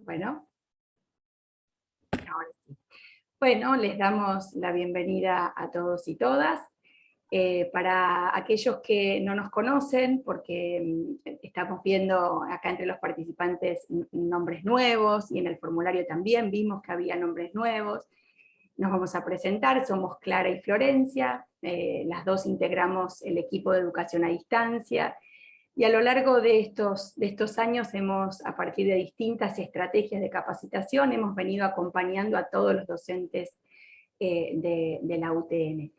Bueno, ahora sí. Bueno, les damos la bienvenida a todos y todas. Para aquellos que no nos conocen, porque estamos viendo acá entre los participantes nombres nuevos, y en el formulario también vimos que había nombres nuevos. Nos vamos a presentar, somos Clara y Florencia, las dos integramos el equipo de educación a distancia, y a lo largo de estos años hemos, a partir de distintas estrategias de capacitación, hemos venido acompañando a todos los docentes de la UTN.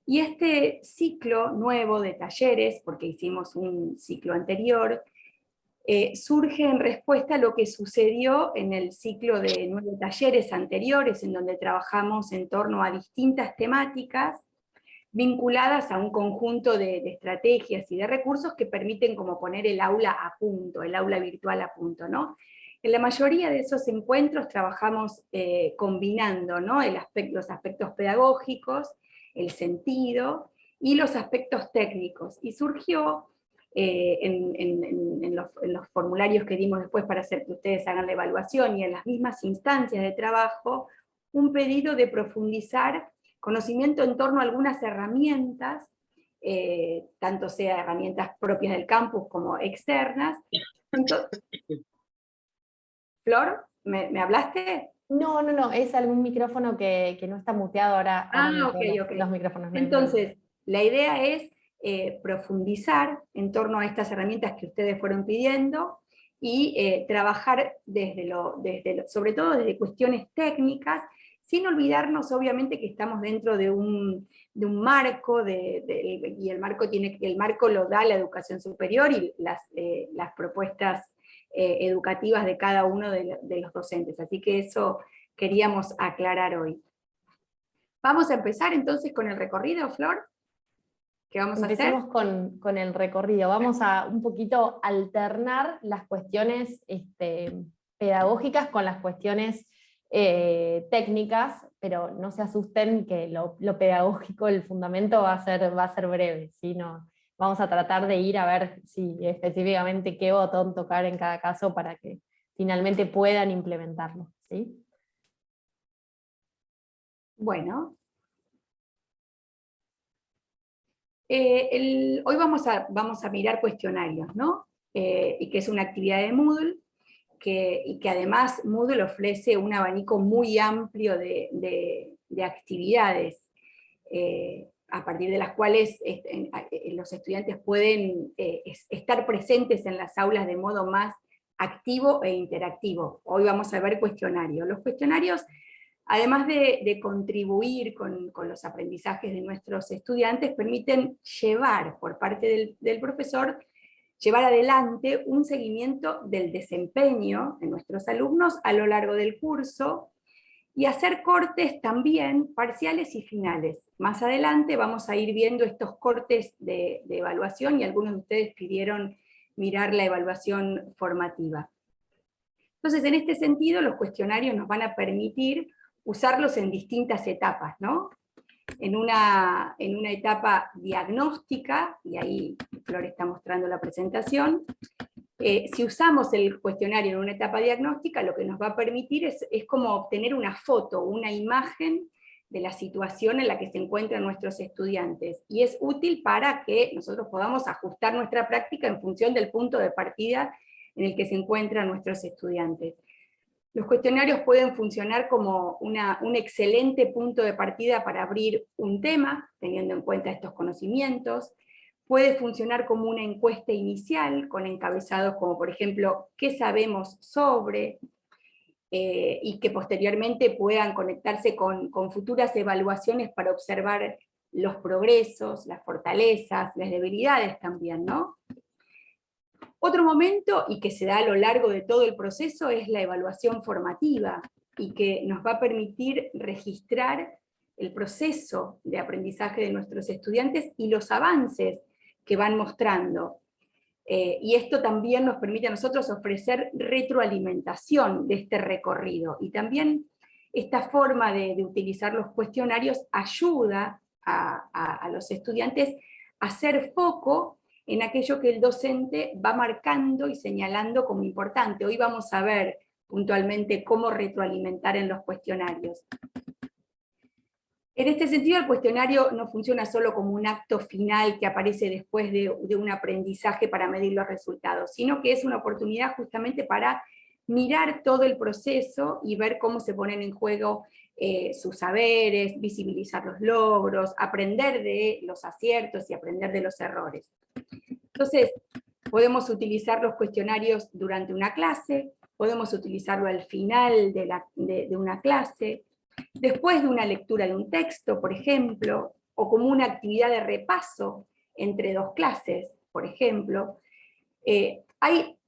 Y este ciclo nuevo de talleres, porque hicimos un ciclo anterior, surge en respuesta a lo que sucedió en el ciclo de 9 talleres anteriores, en donde trabajamos en torno a distintas temáticas, vinculadas a un conjunto de estrategias y de recursos que permiten como poner el aula a punto, el aula virtual a punto, ¿no? En la mayoría de esos encuentros trabajamos combinando, ¿no? Los aspectos pedagógicos, el sentido y los aspectos técnicos. Y surgió en los formularios que dimos después para hacer que ustedes hagan la evaluación y en las mismas instancias de trabajo, un pedido de profundizar conocimiento en torno a algunas herramientas, tanto sea herramientas propias del campus como externas. Entonces, Flor, ¿me hablaste? No, es algún micrófono que no está muteado ahora. Ok, ok. Los micrófonos. Entonces, la idea es profundizar en torno a estas herramientas que ustedes fueron pidiendo y trabajar sobre todo desde cuestiones técnicas, sin olvidarnos obviamente que estamos dentro de un marco, y el marco lo da la educación superior y las propuestas educativas de cada uno de los docentes. Así que eso queríamos aclarar hoy. Vamos a empezar entonces con el recorrido, Flor. ¿Qué vamos a hacer? Empecemos con el recorrido. Vamos a un poquito alternar las cuestiones pedagógicas con las cuestiones técnicas, pero no se asusten que lo pedagógico, el fundamento va a ser breve, ¿sí? No, vamos a tratar de ir a ver si específicamente qué botón tocar en cada caso para que finalmente puedan implementarlo, ¿sí? Bueno. Hoy vamos a mirar cuestionarios, ¿no? Y que es una actividad de Moodle, y que además Moodle ofrece un abanico muy amplio de actividades, a partir de las cuales los estudiantes pueden estar presentes en las aulas de modo más activo e interactivo. Hoy vamos a ver cuestionarios. Los cuestionarios, además de contribuir con los aprendizajes de nuestros estudiantes, permiten llevar por parte del profesor, llevar adelante un seguimiento del desempeño de nuestros alumnos a lo largo del curso, y hacer cortes también parciales y finales. Más adelante vamos a ir viendo estos cortes de evaluación, y algunos de ustedes pidieron mirar la evaluación formativa. Entonces, en este sentido, los cuestionarios nos van a permitir usarlos en distintas etapas, ¿no? En una etapa diagnóstica, y ahí Flor está mostrando la presentación. Si usamos el cuestionario en una etapa diagnóstica, lo que nos va a permitir es como obtener una foto, una imagen de la situación en la que se encuentran nuestros estudiantes, y es útil para que nosotros podamos ajustar nuestra práctica en función del punto de partida en el que se encuentran nuestros estudiantes. Los cuestionarios pueden funcionar como un excelente punto de partida para abrir un tema, teniendo en cuenta estos conocimientos. Puede funcionar como una encuesta inicial, con encabezados como, por ejemplo, ¿qué sabemos sobre? Y que posteriormente puedan conectarse con futuras evaluaciones para observar los progresos, las fortalezas, las debilidades también, ¿no? Otro momento, y que se da a lo largo de todo el proceso, es la evaluación formativa, y que nos va a permitir registrar el proceso de aprendizaje de nuestros estudiantes y los avances que van mostrando. Y esto también nos permite a nosotros ofrecer retroalimentación de este recorrido, y también esta forma de utilizar los cuestionarios ayuda a los estudiantes a hacer foco en aquello que el docente va marcando y señalando como importante. Hoy vamos a ver puntualmente cómo retroalimentar en los cuestionarios. En este sentido, el cuestionario no funciona solo como un acto final que aparece después de un aprendizaje para medir los resultados, sino que es una oportunidad justamente para mirar todo el proceso y ver cómo se ponen en juego sus saberes, visibilizar los logros, aprender de los aciertos y aprender de los errores. Entonces, podemos utilizar los cuestionarios durante una clase, podemos utilizarlo al final de una clase, después de una lectura de un texto, por ejemplo, o como una actividad de repaso entre dos clases, por ejemplo.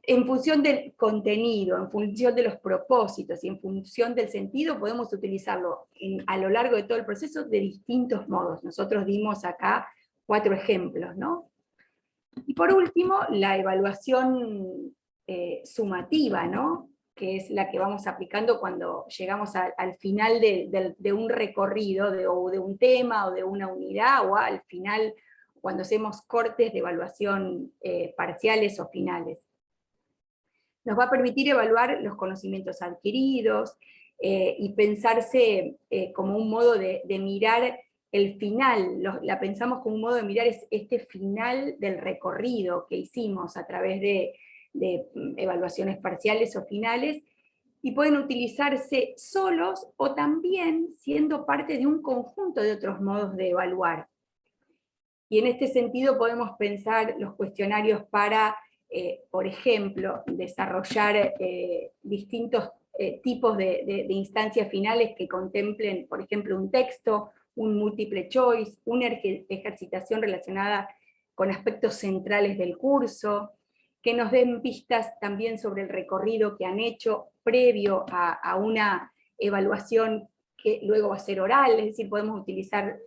En función del contenido, en función de los propósitos y en función del sentido, podemos utilizarlo a lo largo de todo el proceso de distintos modos. Nosotros dimos acá 4 ejemplos, ¿no? Y por último, la evaluación sumativa, ¿no? Que es la que vamos aplicando cuando llegamos al final de un recorrido, o de un tema, o de una unidad, o al final, cuando hacemos cortes de evaluación parciales o finales. Nos va a permitir evaluar los conocimientos adquiridos y pensarse como un modo de mirar el final, la pensamos como un modo de mirar este final del recorrido que hicimos a través de evaluaciones parciales o finales, y pueden utilizarse solos o también siendo parte de un conjunto de otros modos de evaluar. Y en este sentido podemos pensar los cuestionarios para, por ejemplo, desarrollar distintos tipos de instancias finales que contemplen, por ejemplo, un texto, un multiple choice, una ejercitación relacionada con aspectos centrales del curso, que nos den pistas también sobre el recorrido que han hecho previo a una evaluación que luego va a ser oral, es decir, podemos utilizar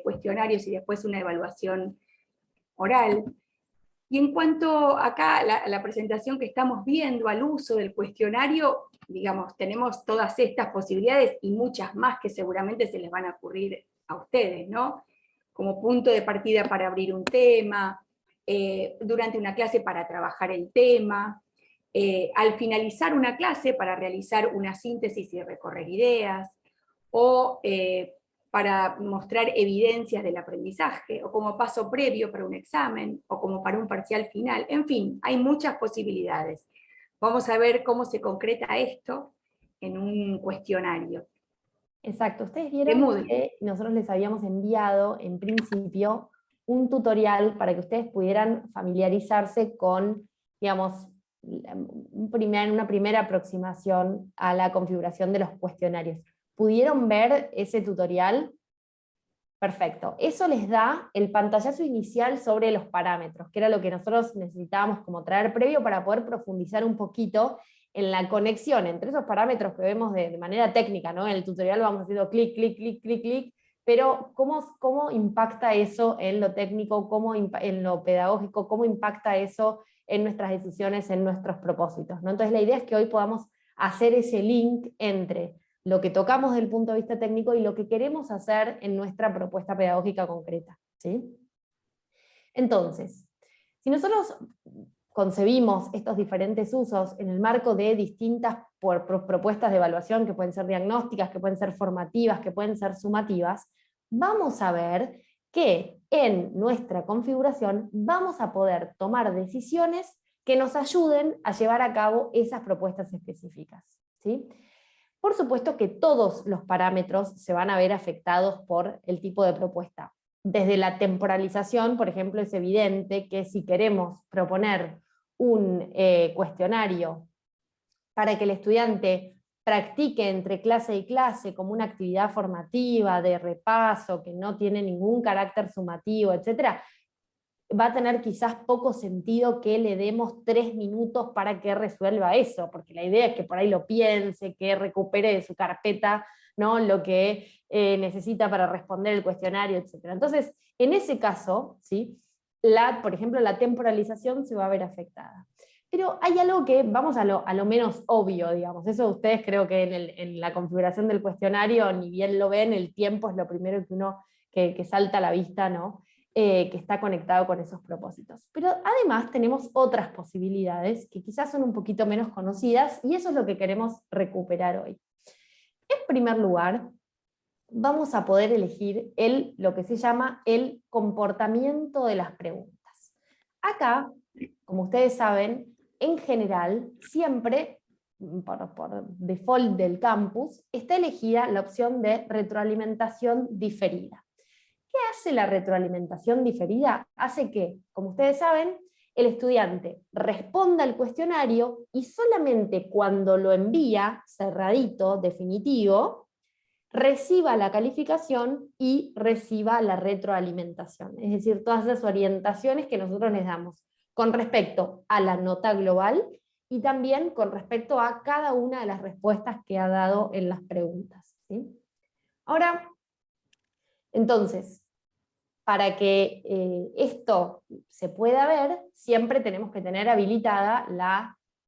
cuestionarios y después una evaluación oral. Y en cuanto acá a la presentación que estamos viendo al uso del cuestionario, digamos, tenemos todas estas posibilidades y muchas más que seguramente se les van a ocurrir a ustedes, ¿no? Como punto de partida para abrir un tema, durante una clase para trabajar el tema, al finalizar una clase para realizar una síntesis y recorrer ideas, o para mostrar evidencias del aprendizaje, o como paso previo para un examen, o como para un parcial final. En fin, hay muchas posibilidades. Vamos a ver cómo se concreta esto en un cuestionario. Exacto, ustedes vieron que nosotros les habíamos enviado en principio un tutorial para que ustedes pudieran familiarizarse con, digamos, una primera aproximación a la configuración de los cuestionarios. ¿Pudieron ver ese tutorial? Perfecto. Eso les da el pantallazo inicial sobre los parámetros, que era lo que nosotros necesitábamos como traer previo para poder profundizar un poquito en la conexión entre esos parámetros que vemos de manera técnica, ¿no? En el tutorial vamos haciendo clic, clic, clic, clic, clic, pero ¿cómo impacta eso en lo técnico, en lo pedagógico, cómo impacta eso en nuestras decisiones, en nuestros propósitos, ¿no? Entonces la idea es que hoy podamos hacer ese link entre lo que tocamos desde el punto de vista técnico y lo que queremos hacer en nuestra propuesta pedagógica concreta, ¿sí? Entonces, si nosotros concebimos estos diferentes usos en el marco de distintas propuestas de evaluación, que pueden ser diagnósticas, que pueden ser formativas, que pueden ser sumativas, vamos a ver que en nuestra configuración vamos a poder tomar decisiones que nos ayuden a llevar a cabo esas propuestas específicas, ¿sí? Por supuesto que todos los parámetros se van a ver afectados por el tipo de propuesta. Desde la temporalización, por ejemplo, es evidente que si queremos proponer un cuestionario para que el estudiante practique entre clase y clase como una actividad formativa, de repaso, que no tiene ningún carácter sumativo, etc., va a tener quizás poco sentido que le demos 3 minutos para que resuelva eso, porque la idea es que por ahí lo piense, que recupere de su carpeta, ¿no?, lo que necesita para responder el cuestionario, etc. Entonces, en ese caso, ¿sí?, por ejemplo, la temporalización se va a ver afectada. Pero hay algo que, vamos a lo menos obvio, digamos, eso ustedes creo que en la configuración del cuestionario, ni bien lo ven, el tiempo es lo primero que salta a la vista, ¿no? que está conectado con esos propósitos. Pero además tenemos otras posibilidades que quizás son un poquito menos conocidas, y eso es lo que queremos recuperar hoy. En primer lugar, vamos a poder elegir lo que se llama el comportamiento de las preguntas. Acá, como ustedes saben, en general, siempre, por default del campus, está elegida la opción de retroalimentación diferida. ¿Qué hace la retroalimentación diferida? Hace que, como ustedes saben, el estudiante responda al cuestionario y solamente cuando lo envía, cerradito, definitivo, reciba la calificación y reciba la retroalimentación. Es decir, todas esas orientaciones que nosotros les damos con respecto a la nota global y también con respecto a cada una de las respuestas que ha dado en las preguntas, ¿sí? Ahora, entonces, para que esto se pueda ver, siempre tenemos que tener habilitada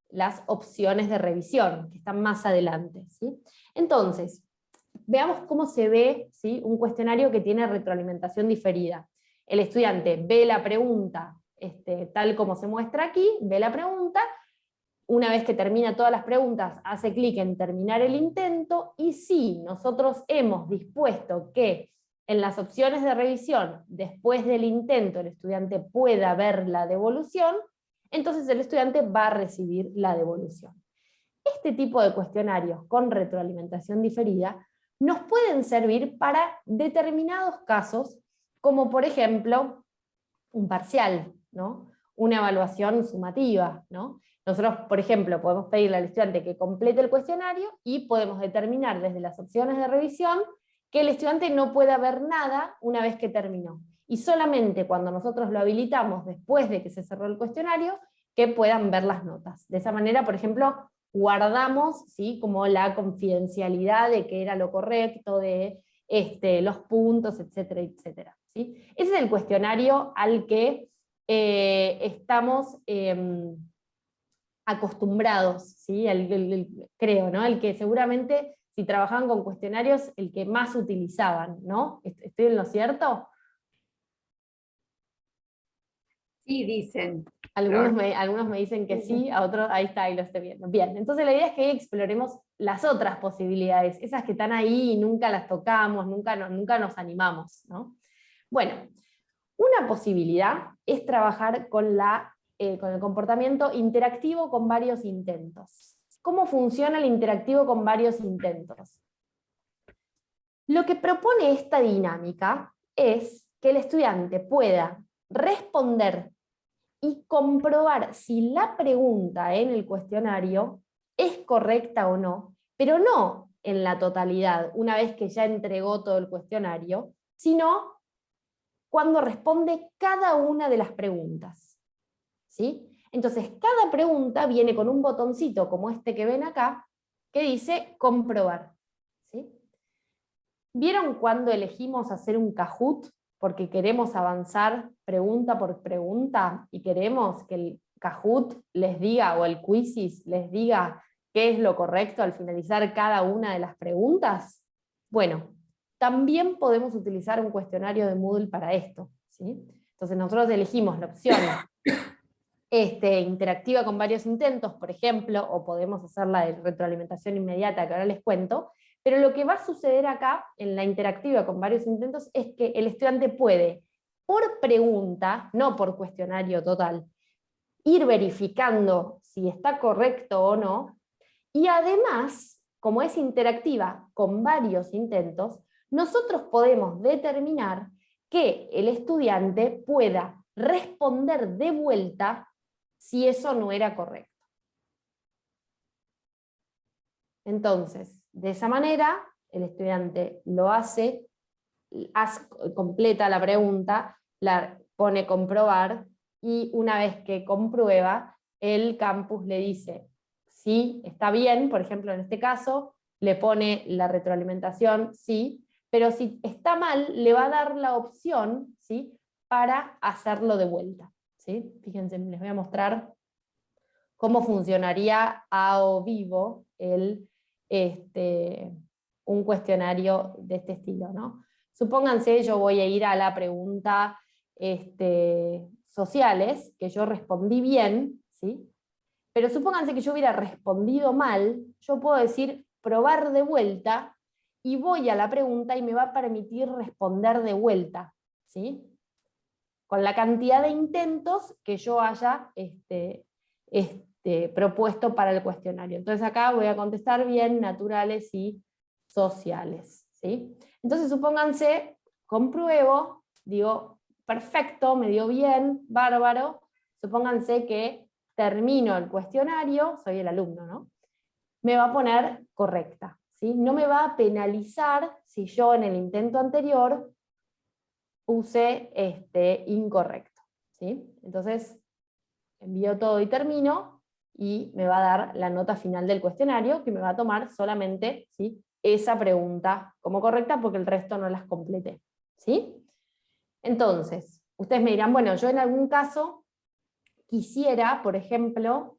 las opciones de revisión, que están más adelante, ¿sí? Entonces, veamos cómo se ve, ¿sí?, un cuestionario que tiene retroalimentación diferida. El estudiante ve la pregunta tal como se muestra aquí, ve la pregunta, una vez que termina todas las preguntas, hace clic en terminar el intento, y si nosotros hemos dispuesto que en las opciones de revisión, después del intento, el estudiante pueda ver la devolución, entonces el estudiante va a recibir la devolución. Este tipo de cuestionarios con retroalimentación diferida nos pueden servir para determinados casos, como por ejemplo un parcial, ¿no?, una evaluación sumativa, ¿no? Nosotros, por ejemplo, podemos pedirle al estudiante que complete el cuestionario y podemos determinar desde las opciones de revisión que el estudiante no pueda ver nada una vez que terminó. Y solamente cuando nosotros lo habilitamos después de que se cerró el cuestionario, que puedan ver las notas. De esa manera, por ejemplo, guardamos, ¿sí?, como la confidencialidad de que era lo correcto, de los puntos, etcétera, etcétera, ¿sí? Ese es el cuestionario al que estamos acostumbrados, ¿sí? Creo, ¿no?, el que seguramente, si trabajaban con cuestionarios, el que más utilizaban, ¿no? ¿Estoy en lo cierto? Sí, dicen. Algunos me dicen que sí, a otros, ahí está, ahí lo estoy viendo. Bien, entonces la idea es que exploremos las otras posibilidades, esas que están ahí y nunca las tocamos, nunca nos animamos, ¿no? Bueno, una posibilidad es trabajar con el comportamiento interactivo con varios intentos. ¿Cómo funciona el interactivo con varios intentos? Lo que propone esta dinámica es que el estudiante pueda responder y comprobar si la pregunta en el cuestionario es correcta o no, pero no en la totalidad, una vez que ya entregó todo el cuestionario, sino cuando responde cada una de las preguntas, ¿sí? Entonces, cada pregunta viene con un botoncito como este que ven acá, que dice comprobar, ¿sí? ¿Vieron cuando elegimos hacer un Kahoot? Porque queremos avanzar pregunta por pregunta y queremos que el Kahoot les diga, o el Quizzes les diga qué es lo correcto al finalizar cada una de las preguntas. Bueno, también podemos utilizar un cuestionario de Moodle para esto, ¿sí? Entonces nosotros elegimos la opción interactiva con varios intentos, por ejemplo, o podemos hacer la de retroalimentación inmediata, que ahora les cuento, pero lo que va a suceder acá, en la interactiva con varios intentos, es que el estudiante puede, por pregunta, no por cuestionario total, ir verificando si está correcto o no, y además, como es interactiva con varios intentos, nosotros podemos determinar que el estudiante pueda responder de vuelta si eso no era correcto. Entonces, de esa manera, el estudiante lo hace, completa la pregunta, la pone comprobar, y una vez que comprueba, el campus le dice sí, está bien, por ejemplo en este caso, le pone la retroalimentación sí, pero si está mal, le va a dar la opción, ¿sí?, para hacerlo de vuelta, ¿sí? Fíjense, les voy a mostrar cómo funcionaría a vivo un cuestionario de este estilo, ¿no? Supónganse, yo voy a ir a la pregunta sociales, que yo respondí bien, ¿sí? Pero supónganse que yo hubiera respondido mal, yo puedo decir probar de vuelta, y voy a la pregunta y me va a permitir responder de vuelta, ¿sí? Con la cantidad de intentos que yo haya propuesto para el cuestionario. Entonces acá voy a contestar bien, naturales y sociales, ¿sí? Entonces supónganse, compruebo, digo, perfecto, me dio bien, bárbaro. Supónganse que termino el cuestionario, soy el alumno, ¿no? Me va a poner correcta, ¿sí? No me va a penalizar si yo en el intento anterior puse incorrecto, ¿sí? Entonces envío todo y termino, y me va a dar la nota final del cuestionario, que me va a tomar solamente, ¿sí?, esa pregunta como correcta, porque el resto no las completé, ¿sí? Entonces, ustedes me dirán, bueno, yo en algún caso quisiera, por ejemplo,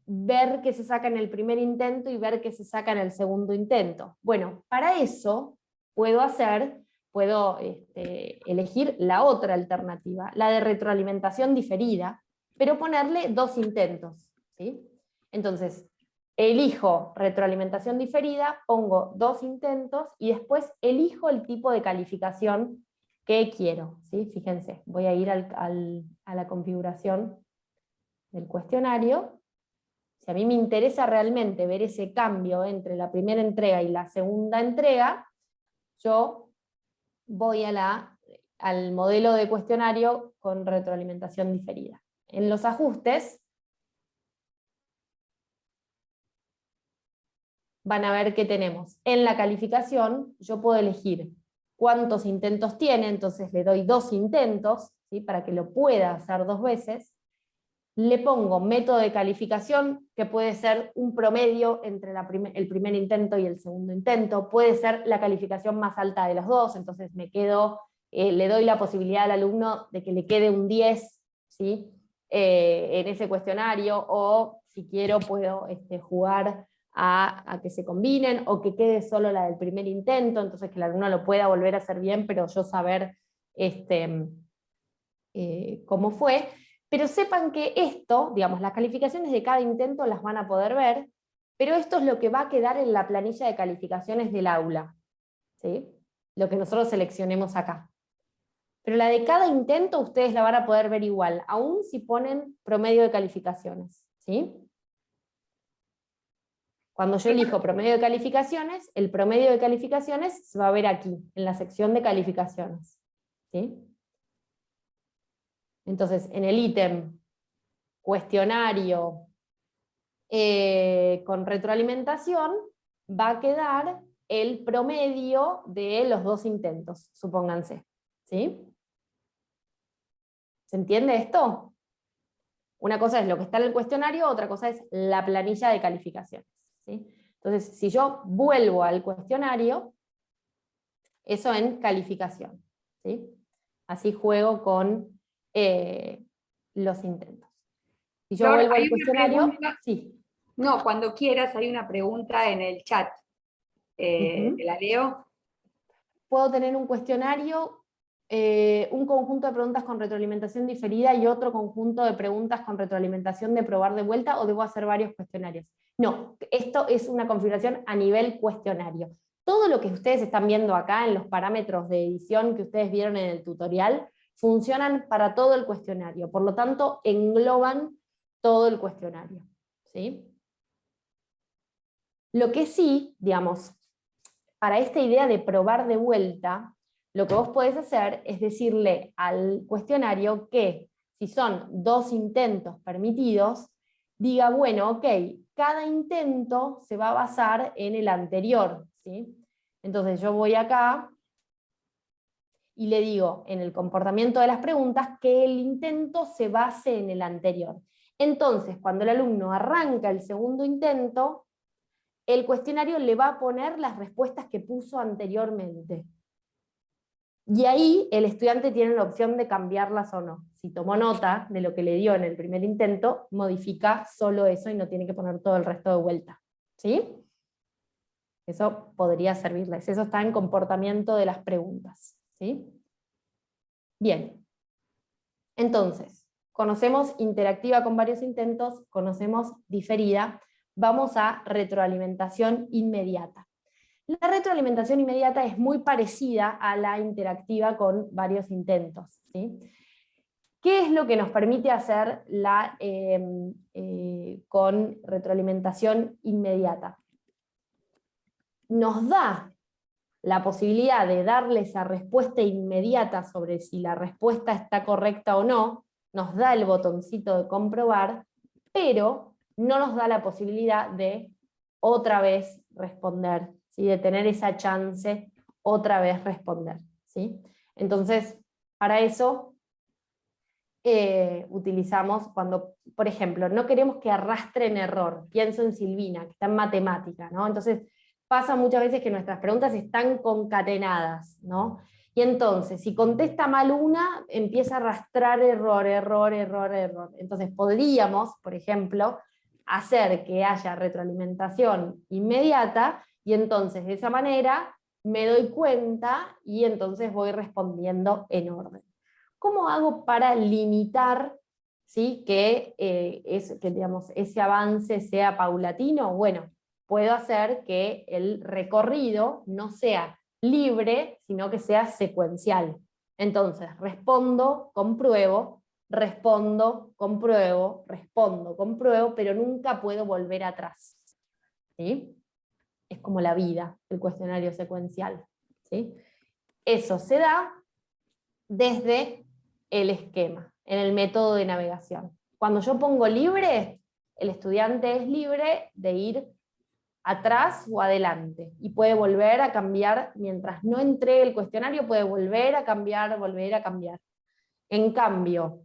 ver qué se saca en el primer intento y ver qué se saca en el segundo intento. Bueno, para eso puedo elegir la otra alternativa, la de retroalimentación diferida, pero ponerle 2 intentos, ¿sí? Entonces, elijo retroalimentación diferida, pongo 2 intentos y después elijo el tipo de calificación que quiero, ¿sí? Fíjense, voy a ir a la configuración del cuestionario. Si a mí me interesa realmente ver ese cambio entre la primera entrega y la segunda entrega, yo voy al modelo de cuestionario con retroalimentación diferida. En los ajustes van a ver que tenemos. En la calificación yo puedo elegir cuántos intentos tiene, entonces le doy 2 intentos, ¿sí?, para que lo pueda hacer 2 veces. Le pongo método de calificación, que puede ser un promedio entre el primer intento y el segundo intento, puede ser la calificación más alta de los dos, entonces le doy la posibilidad al alumno de que le quede un 10, ¿sí?, en ese cuestionario, o si quiero puedo jugar a que se combinen, o que quede solo la del primer intento, entonces que el alumno lo pueda volver a hacer bien, pero yo saber cómo fue. Pero sepan que esto, digamos, las calificaciones de cada intento las van a poder ver, pero esto es lo que va a quedar en la planilla de calificaciones del aula, ¿sí?, lo que nosotros seleccionemos acá. Pero la de cada intento ustedes la van a poder ver igual, aun si ponen promedio de calificaciones, ¿sí? Cuando yo elijo promedio de calificaciones, el promedio de calificaciones se va a ver aquí, en la sección de calificaciones, ¿sí? Entonces, en el ítem cuestionario con retroalimentación, va a quedar el promedio de los 2 intentos, supónganse, ¿sí? ¿Se entiende esto? Una cosa es lo que está en el cuestionario, otra cosa es la planilla de calificaciones, ¿sí? Entonces, si yo vuelvo al cuestionario, eso en calificación, ¿sí? Así juego con los intentos. Si yo Flor, vuelvo hay al una cuestionario, pregunta. sí. No, cuando quieras, hay una pregunta en el chat. ¿Te la leo? Puedo tener un cuestionario, un conjunto de preguntas con retroalimentación diferida y otro conjunto de preguntas con retroalimentación de probar de vuelta, o debo hacer varios cuestionarios. No, esto es una configuración a nivel cuestionario. Todo lo que ustedes están viendo acá en los parámetros de edición que ustedes vieron en el tutorial, funcionan para todo el cuestionario, por lo tanto engloban todo el cuestionario, ¿sí? Lo que sí, digamos, para esta idea de probar de vuelta, lo que vos podés hacer es decirle al cuestionario que si son 2 intentos permitidos, diga, bueno, ok, cada intento se va a basar en el anterior, ¿sí? Entonces yo voy acá y le digo en el comportamiento de las preguntas que el intento se base en el anterior. Entonces, cuando el alumno arranca el segundo intento, el cuestionario le va a poner las respuestas que puso anteriormente. Y ahí el estudiante tiene la opción de cambiarlas o no. Si tomó nota de lo que le dio en el primer intento, modifica solo eso y no tiene que poner todo el resto de vuelta, ¿sí? Eso podría servirles. Eso está en comportamiento de las preguntas, ¿sí? Bien, entonces, conocemos interactiva con varios intentos, conocemos diferida, vamos a retroalimentación inmediata. La retroalimentación inmediata es muy parecida a la interactiva con varios intentos, ¿sí? ¿Qué es lo que nos permite hacer con retroalimentación inmediata? Nos da la posibilidad de darle esa respuesta inmediata sobre si la respuesta está correcta o no, nos da el botoncito de comprobar, pero no nos da la posibilidad de otra vez responder, ¿sí? De tener esa chance otra vez responder, ¿sí? Entonces, para eso utilizamos cuando, por ejemplo, no queremos que arrastren error. Pienso en Silvina, que está en matemática, ¿no? Entonces, pasa muchas veces que nuestras preguntas están concatenadas, ¿no? Y entonces, si contesta mal una, empieza a arrastrar error, error, error, error. Entonces, podríamos, por ejemplo, hacer que haya retroalimentación inmediata, y entonces de esa manera me doy cuenta y entonces voy respondiendo en orden. ¿Cómo hago para limitar, ¿sí? que digamos, ese avance sea paulatino? Bueno, puedo hacer que el recorrido no sea libre, sino que sea secuencial. Entonces, respondo, compruebo, respondo, compruebo, pero nunca puedo volver atrás, ¿sí? Es como la vida, el cuestionario secuencial, ¿sí? Eso se da desde el esquema, en el método de navegación. Cuando yo pongo libre, el estudiante es libre de ir atrás o adelante, y puede volver a cambiar, mientras no entregue el cuestionario, puede volver a cambiar, volver a cambiar. En cambio,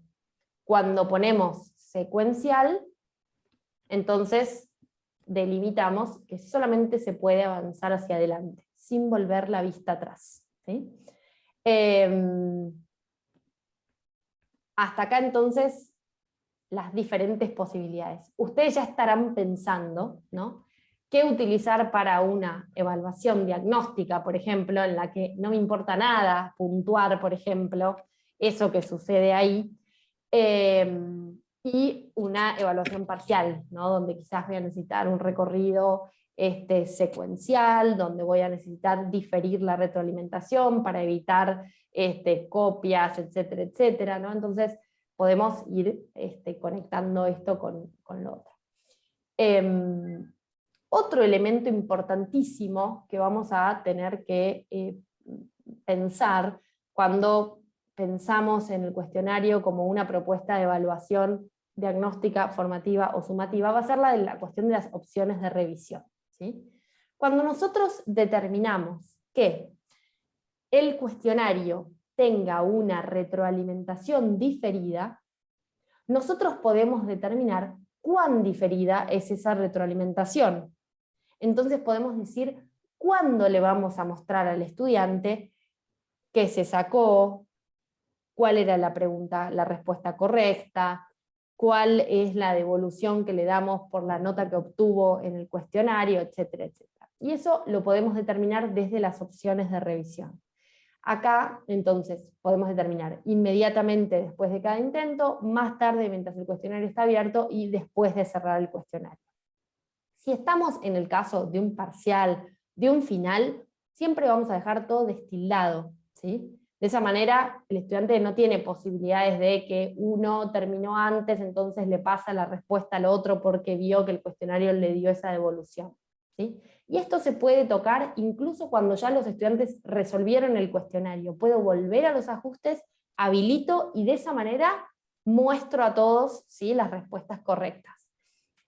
cuando ponemos secuencial, entonces delimitamos que solamente se puede avanzar hacia adelante, sin volver la vista atrás, ¿sí? Hasta acá entonces las diferentes posibilidades. Ustedes ya estarán pensando, ¿no?, qué utilizar para una evaluación diagnóstica, por ejemplo, en la que no me importa nada puntuar, por ejemplo, eso que sucede ahí, y una evaluación parcial, ¿no?, donde quizás voy a necesitar un recorrido secuencial, donde voy a necesitar diferir la retroalimentación para evitar copias, etcétera, etcétera, ¿no? Entonces podemos ir conectando esto con lo otro. Otro elemento importantísimo que vamos a tener que pensar cuando pensamos en el cuestionario como una propuesta de evaluación diagnóstica, formativa o sumativa, va a ser la cuestión de las opciones de revisión, ¿sí? Cuando nosotros determinamos que el cuestionario tenga una retroalimentación diferida, nosotros podemos determinar cuán diferida es esa retroalimentación. Entonces podemos decir cuándo le vamos a mostrar al estudiante qué se sacó, cuál era la pregunta, la respuesta correcta, cuál es la devolución que le damos por la nota que obtuvo en el cuestionario, etcétera, etcétera. Y eso lo podemos determinar desde las opciones de revisión. Acá, entonces, podemos determinar inmediatamente después de cada intento, más tarde mientras el cuestionario está abierto y después de cerrar el cuestionario. Si estamos en el caso de un parcial, de un final, siempre vamos a dejar todo destildado, ¿sí? De esa manera, el estudiante no tiene posibilidades de que uno terminó antes, entonces le pasa la respuesta al otro porque vio que el cuestionario le dio esa devolución, ¿sí? Y esto se puede tocar incluso cuando ya los estudiantes resolvieron el cuestionario. Puedo volver a los ajustes, habilito y de esa manera muestro a todos, ¿sí?, las respuestas correctas.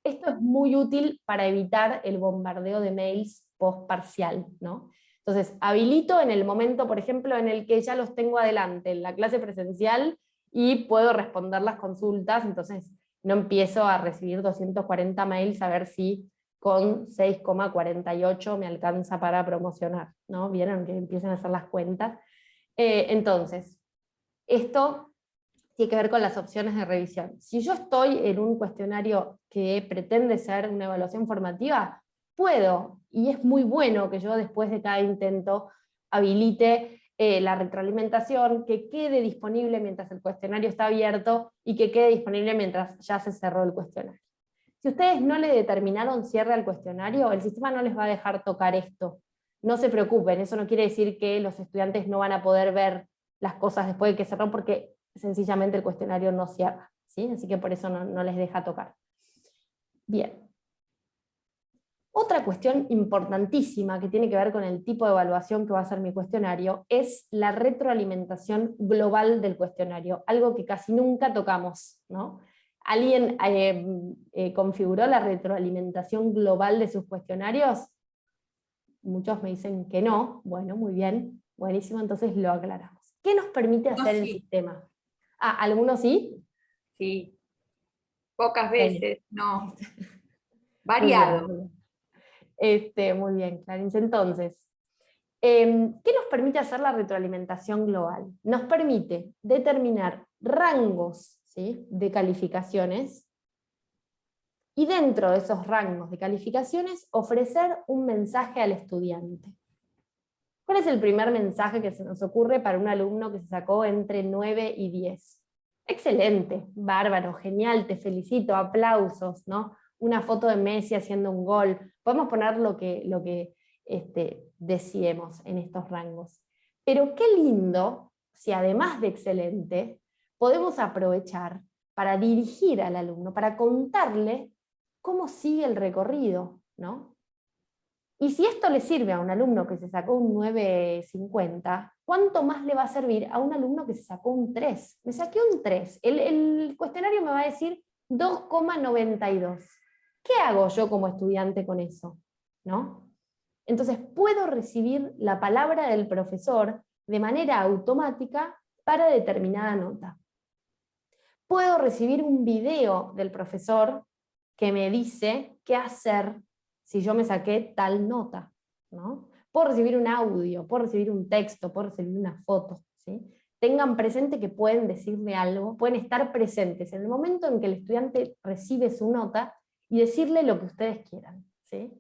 Esto es muy útil para evitar el bombardeo de mails post parcial, ¿no? Entonces, habilito en el momento, por ejemplo, en el que ya los tengo adelante, en la clase presencial, y puedo responder las consultas, entonces no empiezo a recibir 240 mails a ver si con 6,48 me alcanza para promocionar, ¿no? Vieron que empiezan a hacer las cuentas. Entonces, esto tiene que ver con las opciones de revisión. Si yo estoy en un cuestionario que pretende ser una evaluación formativa, puedo, y es muy bueno que yo después de cada intento habilite la retroalimentación, que quede disponible mientras el cuestionario está abierto y que quede disponible mientras ya se cerró el cuestionario. Si ustedes no le determinaron cierre al cuestionario, el sistema no les va a dejar tocar esto. No se preocupen, eso no quiere decir que los estudiantes no van a poder ver las cosas después de que cerró, porque sencillamente el cuestionario no cierra, ¿sí? Así que por eso no les deja tocar. Bien. Otra cuestión importantísima que tiene que ver con el tipo de evaluación que va a ser mi cuestionario es la retroalimentación global del cuestionario, algo que casi nunca tocamos, ¿no? ¿Alguien configuró la retroalimentación global de sus cuestionarios? Muchos me dicen que no. Bueno, muy bien, buenísimo, entonces lo aclaramos. ¿Qué nos permite hacer el sistema? Ah, ¿algunos sí? Sí, pocas veces, no. Muy bien, Variado. muy bien. Muy bien, Clarence. Entonces, ¿qué nos permite hacer la retroalimentación global? Nos permite determinar rangos, ¿sí?, de calificaciones, y dentro de esos rangos de calificaciones ofrecer un mensaje al estudiante. ¿Cuál es el primer mensaje que se nos ocurre para un alumno que se sacó entre 9 y 10? Excelente, bárbaro, genial, te felicito, aplausos, ¿no? Una foto de Messi haciendo un gol. Podemos poner lo que deseemos en estos rangos. Pero qué lindo si además de excelente, podemos aprovechar para dirigir al alumno, para contarle cómo sigue el recorrido, ¿no? Y si esto le sirve a un alumno que se sacó un 9,50, ¿cuánto más le va a servir a un alumno que se sacó un 3? Me saqué un 3. El cuestionario me va a decir 2,92. ¿Qué hago yo como estudiante con eso? ¿No? Entonces puedo recibir la palabra del profesor de manera automática para determinada nota. Puedo recibir un video del profesor que me dice qué hacer si yo me saqué tal nota, ¿no? Puedo recibir un audio, puedo recibir un texto, puedo recibir una foto, ¿sí? Tengan presente que pueden decirle algo, pueden estar presentes en el momento en que el estudiante recibe su nota y decirle lo que ustedes quieran, ¿sí?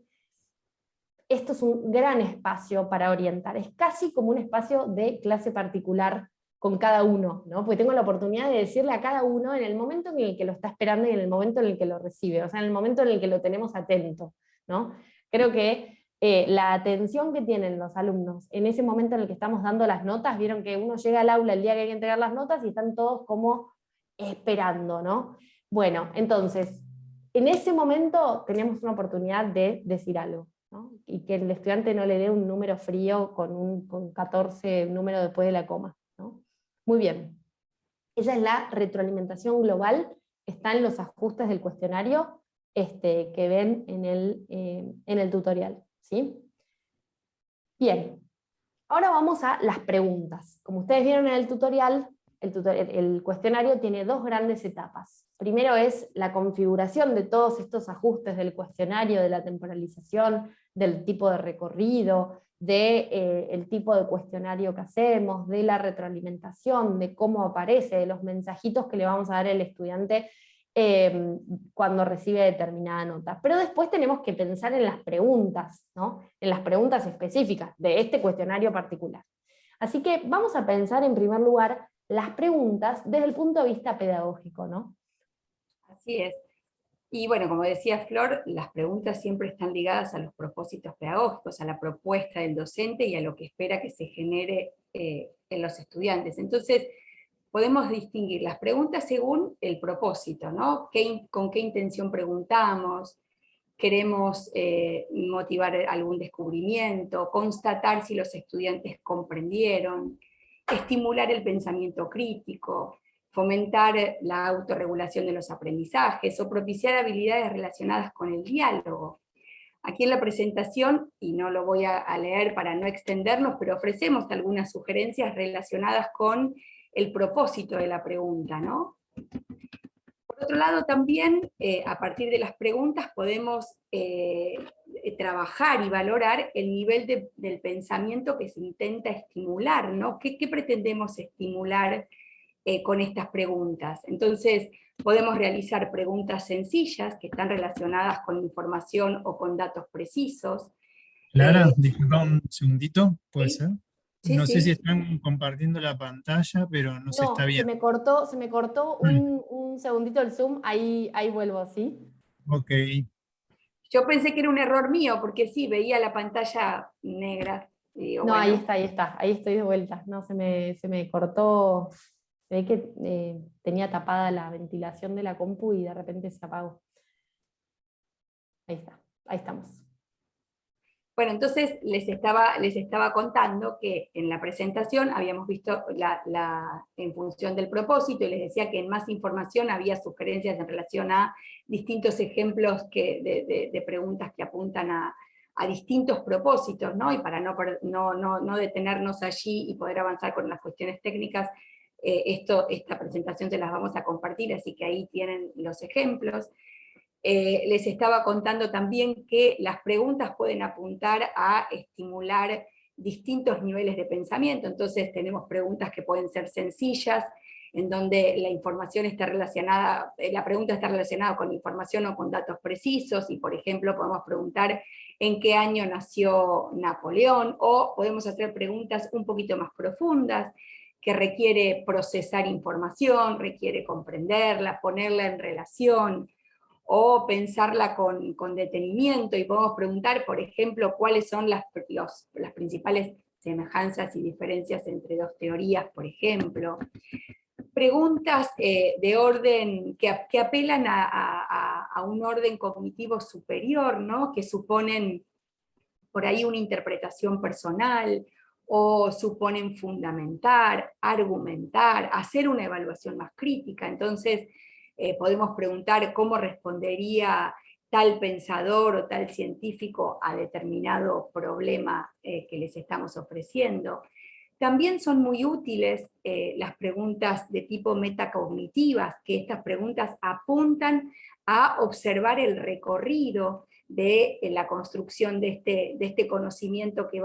Esto es un gran espacio para orientar, es casi como un espacio de clase particular con cada uno, ¿no? Porque tengo la oportunidad de decirle a cada uno en el momento en el que lo está esperando y en el momento en el que lo recibe, o sea, en el momento en el que lo tenemos atento, ¿no? Creo que la atención que tienen los alumnos en ese momento en el que estamos dando las notas, vieron que uno llega al aula el día que hay que entregar las notas y están todos como esperando, ¿no? Bueno, entonces, en ese momento tenemos una oportunidad de decir algo, ¿no? Y que el estudiante no le dé un número frío con 14 números después de la coma, ¿no? Muy bien. Esa es la retroalimentación global, está en los ajustes del cuestionario que ven en el tutorial, ¿sí? Bien, ahora vamos a las preguntas. Como ustedes vieron en el tutorial, el cuestionario tiene dos grandes etapas. Primero es la configuración de todos estos ajustes del cuestionario, de la temporalización, del tipo de recorrido, del tipo de cuestionario que hacemos, de la retroalimentación, de cómo aparece, de los mensajitos que le vamos a dar al estudiante cuando recibe determinada nota. Pero después tenemos que pensar en las preguntas, ¿no? En las preguntas específicas de este cuestionario particular. Así que vamos a pensar en primer lugar las preguntas desde el punto de vista pedagógico, ¿no? Así es. Y bueno, como decía Flor, las preguntas siempre están ligadas a los propósitos pedagógicos, a la propuesta del docente y a lo que espera que se genere en los estudiantes. Entonces, podemos distinguir las preguntas según el propósito, ¿no? ¿Con qué intención preguntamos? ¿Queremos motivar algún descubrimiento? ¿Constatar si los estudiantes comprendieron? ¿Estimular el pensamiento crítico? ¿Fomentar la autorregulación de los aprendizajes? ¿O propiciar habilidades relacionadas con el diálogo? Aquí en la presentación, y no lo voy a leer para no extendernos, pero ofrecemos algunas sugerencias relacionadas con el propósito de la pregunta, ¿no? Por otro lado, también, a partir de las preguntas podemos trabajar y valorar el nivel del pensamiento que se intenta estimular, ¿no? ¿Qué pretendemos estimular con estas preguntas? Entonces, podemos realizar preguntas sencillas que están relacionadas con información o con datos precisos. Clara, disculpa un segundito, ¿puede ¿Sí? ser? Sí, No sé si sí. están compartiendo la pantalla, pero no se está No, viendo. se me cortó un segundito el Zoom, ahí vuelvo, ¿sí? Ok. Yo pensé que era un error mío, porque sí, veía la pantalla negra. Y digo, No, bueno, ahí estoy de vuelta. No, se me cortó, se ve que tenía tapada la ventilación de la compu y de repente se apagó. Ahí está, ahí estamos. bueno, entonces les estaba contando que en la presentación habíamos visto en función del propósito, y les decía que en más información había sugerencias en relación a distintos ejemplos de preguntas que apuntan a distintos propósitos, ¿no? Y para no detenernos allí y poder avanzar con las cuestiones técnicas, esta presentación se las vamos a compartir, así que ahí tienen los ejemplos. Les estaba contando también que las preguntas pueden apuntar a estimular distintos niveles de pensamiento. Entonces tenemos preguntas que pueden ser sencillas, en donde la información está relacionada, la pregunta está relacionada con información o con datos precisos, y por ejemplo podemos preguntar en qué año nació Napoleón, o podemos hacer preguntas un poquito más profundas, que requiere procesar información, requiere comprenderla, ponerla en relación, o pensarla con detenimiento, y podemos preguntar, por ejemplo, cuáles son las principales semejanzas y diferencias entre dos teorías, por ejemplo. Preguntas de orden que apelan a un orden cognitivo superior, ¿no? Que suponen por ahí una interpretación personal, o suponen fundamentar, argumentar, hacer una evaluación más crítica. Entonces, podemos preguntar cómo respondería tal pensador o tal científico a determinado problema que les estamos ofreciendo. También son muy útiles las preguntas de tipo metacognitivas, que estas preguntas apuntan a observar el recorrido de la construcción de este conocimiento que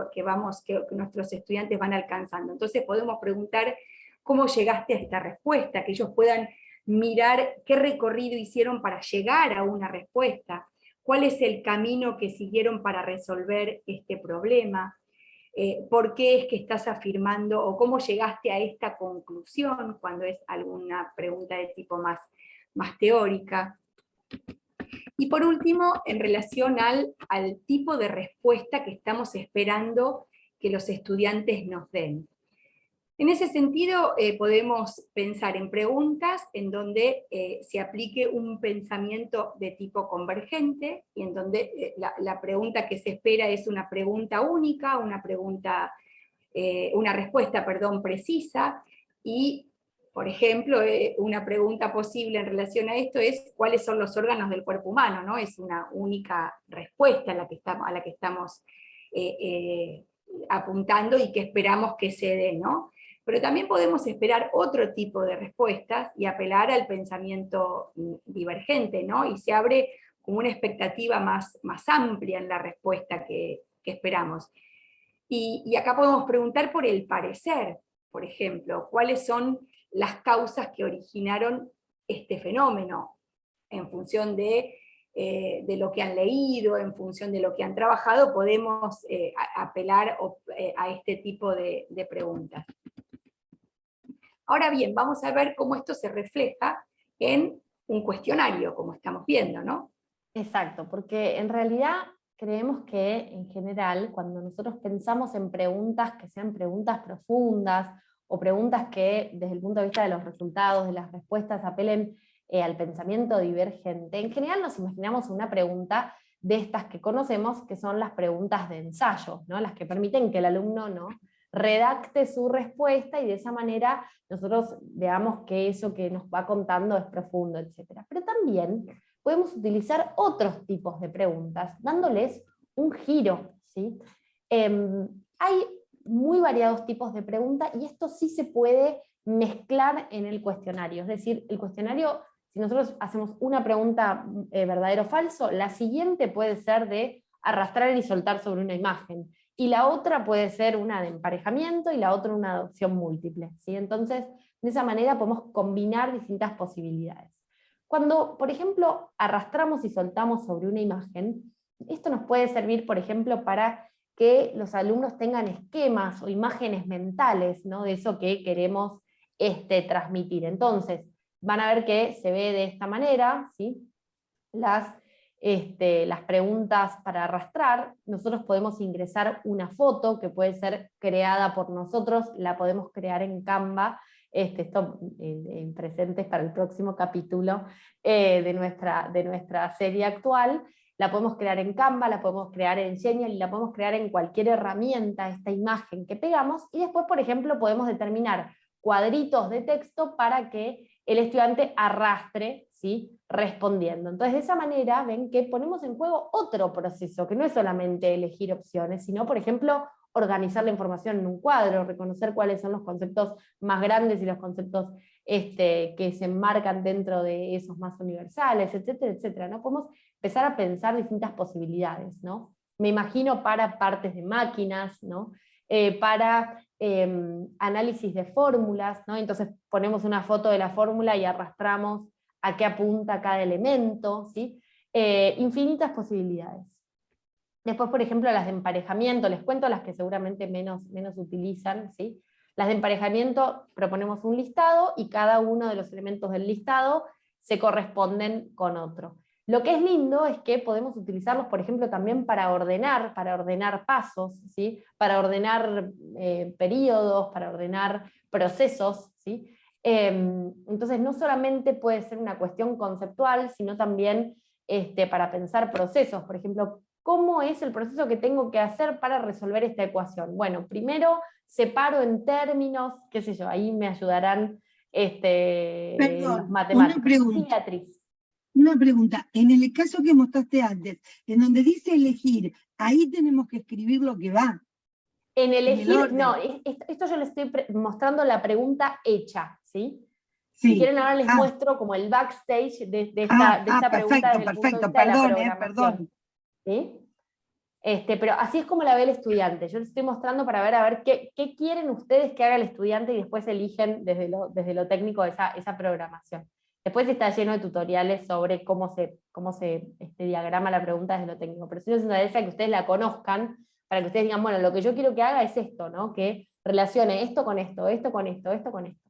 nuestros estudiantes van alcanzando. Entonces podemos preguntar cómo llegaste a esta respuesta, que ellos puedan mirar qué recorrido hicieron para llegar a una respuesta, cuál es el camino que siguieron para resolver este problema, por qué es que estás afirmando, o cómo llegaste a esta conclusión, cuando es alguna pregunta de tipo más teórica. Y por último, en relación al tipo de respuesta que estamos esperando que los estudiantes nos den. En ese sentido, podemos pensar en preguntas en donde se aplique un pensamiento de tipo convergente, y en donde la pregunta que se espera es una pregunta única, una respuesta, precisa, y, por ejemplo, una pregunta posible en relación a esto es ¿cuáles son los órganos del cuerpo humano? ¿No? Es una única respuesta a la que estamos apuntando y que esperamos que se dé, ¿no? Pero también podemos esperar otro tipo de respuestas y apelar al pensamiento divergente, ¿no? Y se abre como una expectativa más amplia en la respuesta que esperamos. Y acá podemos preguntar por el parecer, por ejemplo, cuáles son las causas que originaron este fenómeno, en función de lo que han leído, en función de lo que han trabajado, podemos apelar a este tipo de preguntas. Ahora bien, vamos a ver cómo esto se refleja en un cuestionario, como estamos viendo, ¿no? Exacto, porque en realidad creemos que en general cuando nosotros pensamos en preguntas que sean preguntas profundas o preguntas que desde el punto de vista de los resultados, de las respuestas, apelen al pensamiento divergente, en general nos imaginamos una pregunta de estas que conocemos, que son las preguntas de ensayo, ¿no? Las que permiten que el alumno, ¿no?, redacte su respuesta y de esa manera nosotros veamos que eso que nos va contando es profundo, etc. Pero también podemos utilizar otros tipos de preguntas, dándoles un giro, ¿sí? Hay muy variados tipos de preguntas y esto sí se puede mezclar en el cuestionario. Es decir, el cuestionario, si nosotros hacemos una pregunta verdadero o falso, la siguiente puede ser de arrastrar y soltar sobre una imagen, y la otra puede ser una de emparejamiento y la otra una de adopción múltiple, ¿sí? Entonces, de esa manera podemos combinar distintas posibilidades. Cuando, por ejemplo, arrastramos y soltamos sobre una imagen, esto nos puede servir, por ejemplo, para que los alumnos tengan esquemas o imágenes mentales, ¿no? De eso que queremos transmitir. Entonces, van a ver que se ve de esta manera, ¿sí? Las preguntas para arrastrar. Nosotros podemos ingresar una foto que puede ser creada por nosotros, la podemos crear en Canva, esto en presentes para el próximo capítulo de nuestra serie actual. La podemos crear en Canva, la podemos crear en Genial y la podemos crear en cualquier herramienta, esta imagen que pegamos, y después, por ejemplo, podemos determinar cuadritos de texto para que el estudiante arrastre, ¿sí? Respondiendo. Entonces, de esa manera, ven que ponemos en juego otro proceso, que no es solamente elegir opciones, sino, por ejemplo, organizar la información en un cuadro, reconocer cuáles son los conceptos más grandes y los conceptos que se enmarcan dentro de esos más universales, etcétera, etcétera, ¿no? Podemos empezar a pensar distintas posibilidades, ¿no? Me imagino para partes de máquinas, ¿no? Para análisis de fórmulas, ¿no? Entonces ponemos una foto de la fórmula y arrastramos a qué apunta cada elemento, ¿sí? Infinitas posibilidades. Después, por ejemplo, las de emparejamiento, les cuento las que seguramente menos utilizan, ¿sí? Las de emparejamiento, proponemos un listado y cada uno de los elementos del listado se corresponden con otro. Lo que es lindo es que podemos utilizarlos, por ejemplo, también para ordenar pasos, ¿sí? Para ordenar periodos, para ordenar procesos, ¿sí? Entonces no solamente puede ser una cuestión conceptual, sino también para pensar procesos. Por ejemplo, ¿cómo es el proceso que tengo que hacer para resolver esta ecuación? Bueno, primero separo en términos, qué sé yo, ahí me ayudarán Perdón, los matemáticos. una pregunta. Sí, Beatriz. Una pregunta, en el caso que mostraste antes, en donde dice elegir, ahí tenemos que escribir lo que va. En el elegir, orden. no, esto yo les estoy mostrando la pregunta hecha, ¿sí? Sí. Si quieren ahora les muestro como el backstage de esta pregunta desde el punto de perfecto, vista de la perdón, programación. perdón. ¿Sí? Pero así es como la ve el estudiante. Yo les estoy mostrando para ver qué quieren ustedes que haga el estudiante y después eligen desde lo técnico esa programación. Después está lleno de tutoriales sobre cómo se diagrama la pregunta desde lo técnico, pero sí nos interesa que ustedes la conozcan, para que ustedes digan, bueno, lo que yo quiero que haga es esto, ¿no? Que relacione esto con esto, esto con esto, esto con esto.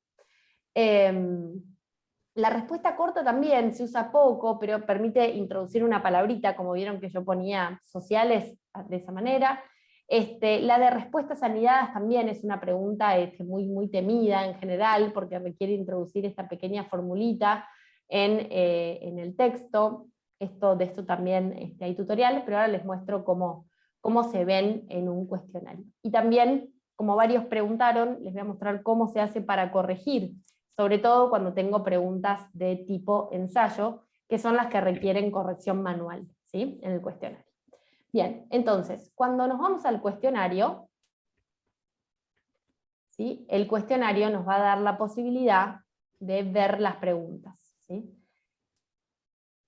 La respuesta corta también se usa poco, pero permite introducir una palabrita, como vieron que yo ponía sociales de esa manera. La de respuestas anidadas también es una pregunta muy temida en general, porque requiere introducir esta pequeña formulita en el texto. De esto también hay tutoriales, pero ahora les muestro cómo se ven en un cuestionario. Y también, como varios preguntaron, les voy a mostrar cómo se hace para corregir, sobre todo cuando tengo preguntas de tipo ensayo, que son las que requieren corrección manual, ¿sí? En el cuestionario. Bien, entonces, cuando nos vamos al cuestionario, ¿sí? El cuestionario nos va a dar la posibilidad de ver las preguntas, ¿sí?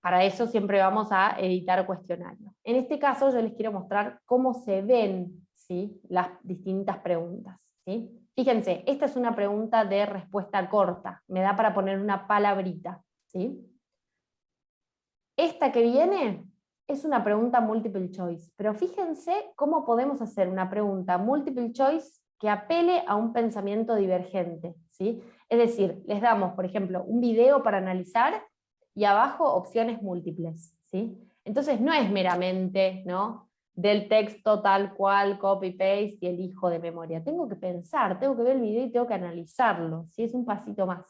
Para eso siempre vamos a editar cuestionario. En este caso yo les quiero mostrar cómo se ven, ¿sí? Las distintas preguntas, ¿sí? Fíjense, esta es una pregunta de respuesta corta, me da para poner una palabrita, ¿sí? Esta que viene es una pregunta multiple choice, pero fíjense cómo podemos hacer una pregunta multiple choice que apele a un pensamiento divergente, ¿sí? Es decir, les damos, por ejemplo, un video para analizar y abajo opciones múltiples, ¿sí? Entonces no es meramente, ¿no?, del texto tal cual, copy-paste y elijo de memoria. Tengo que pensar, tengo que ver el video y tengo que analizarlo, ¿sí? Es un pasito más.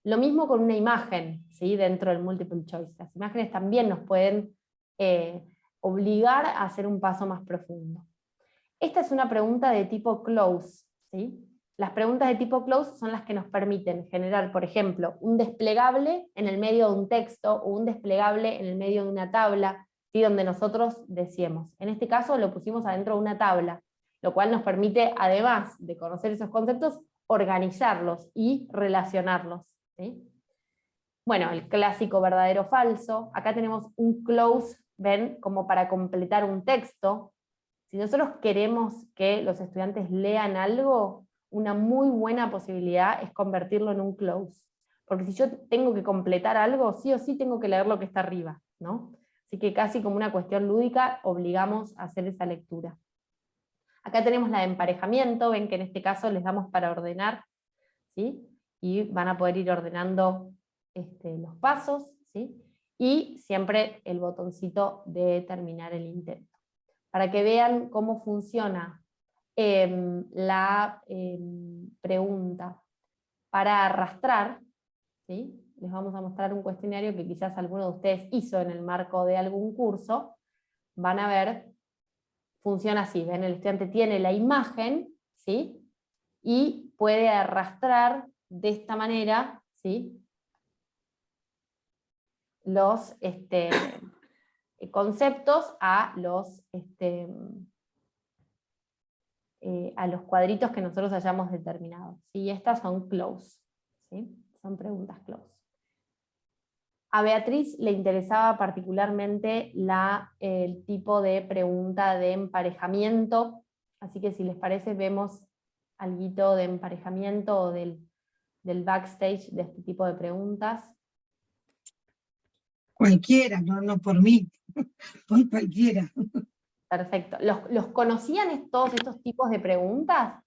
Lo mismo con una imagen, ¿sí? Dentro del multiple choice. Las imágenes también nos pueden obligar a hacer un paso más profundo. Esta es una pregunta de tipo close, ¿sí? Las preguntas de tipo close son las que nos permiten generar, por ejemplo, un desplegable en el medio de un texto o un desplegable en el medio de una tabla, ¿sí? Donde nosotros decíamos. En este caso lo pusimos adentro de una tabla, lo cual nos permite, además de conocer esos conceptos, organizarlos y relacionarlos, ¿sí? Bueno, el clásico verdadero o falso. Acá tenemos un close, ven, como para completar un texto. Si nosotros queremos que los estudiantes lean algo, una muy buena posibilidad es convertirlo en un close. Porque si yo tengo que completar algo, sí o sí tengo que leer lo que está arriba, ¿no? Así que casi como una cuestión lúdica, obligamos a hacer esa lectura. Acá tenemos la de emparejamiento, ven que en este caso les damos para ordenar, ¿sí? Y van a poder ir ordenando los pasos, ¿sí? Y siempre el botoncito de terminar el intento. Para que vean cómo funciona la pregunta para arrastrar, ¿sí? Les vamos a mostrar un cuestionario que quizás alguno de ustedes hizo en el marco de algún curso. Van a ver, funciona así, ven, el estudiante tiene la imagen, ¿sí? Y puede arrastrar de esta manera, ¿sí? Los conceptos a los cuadritos que nosotros hayamos determinado, ¿sí? Estas son close, ¿sí? Son preguntas close. A Beatriz le interesaba particularmente el tipo de pregunta de emparejamiento, así que si les parece vemos algo de emparejamiento o del backstage de este tipo de preguntas. Cualquiera, no por mí, por cualquiera. Perfecto. ¿Los conocían todos estos tipos de preguntas?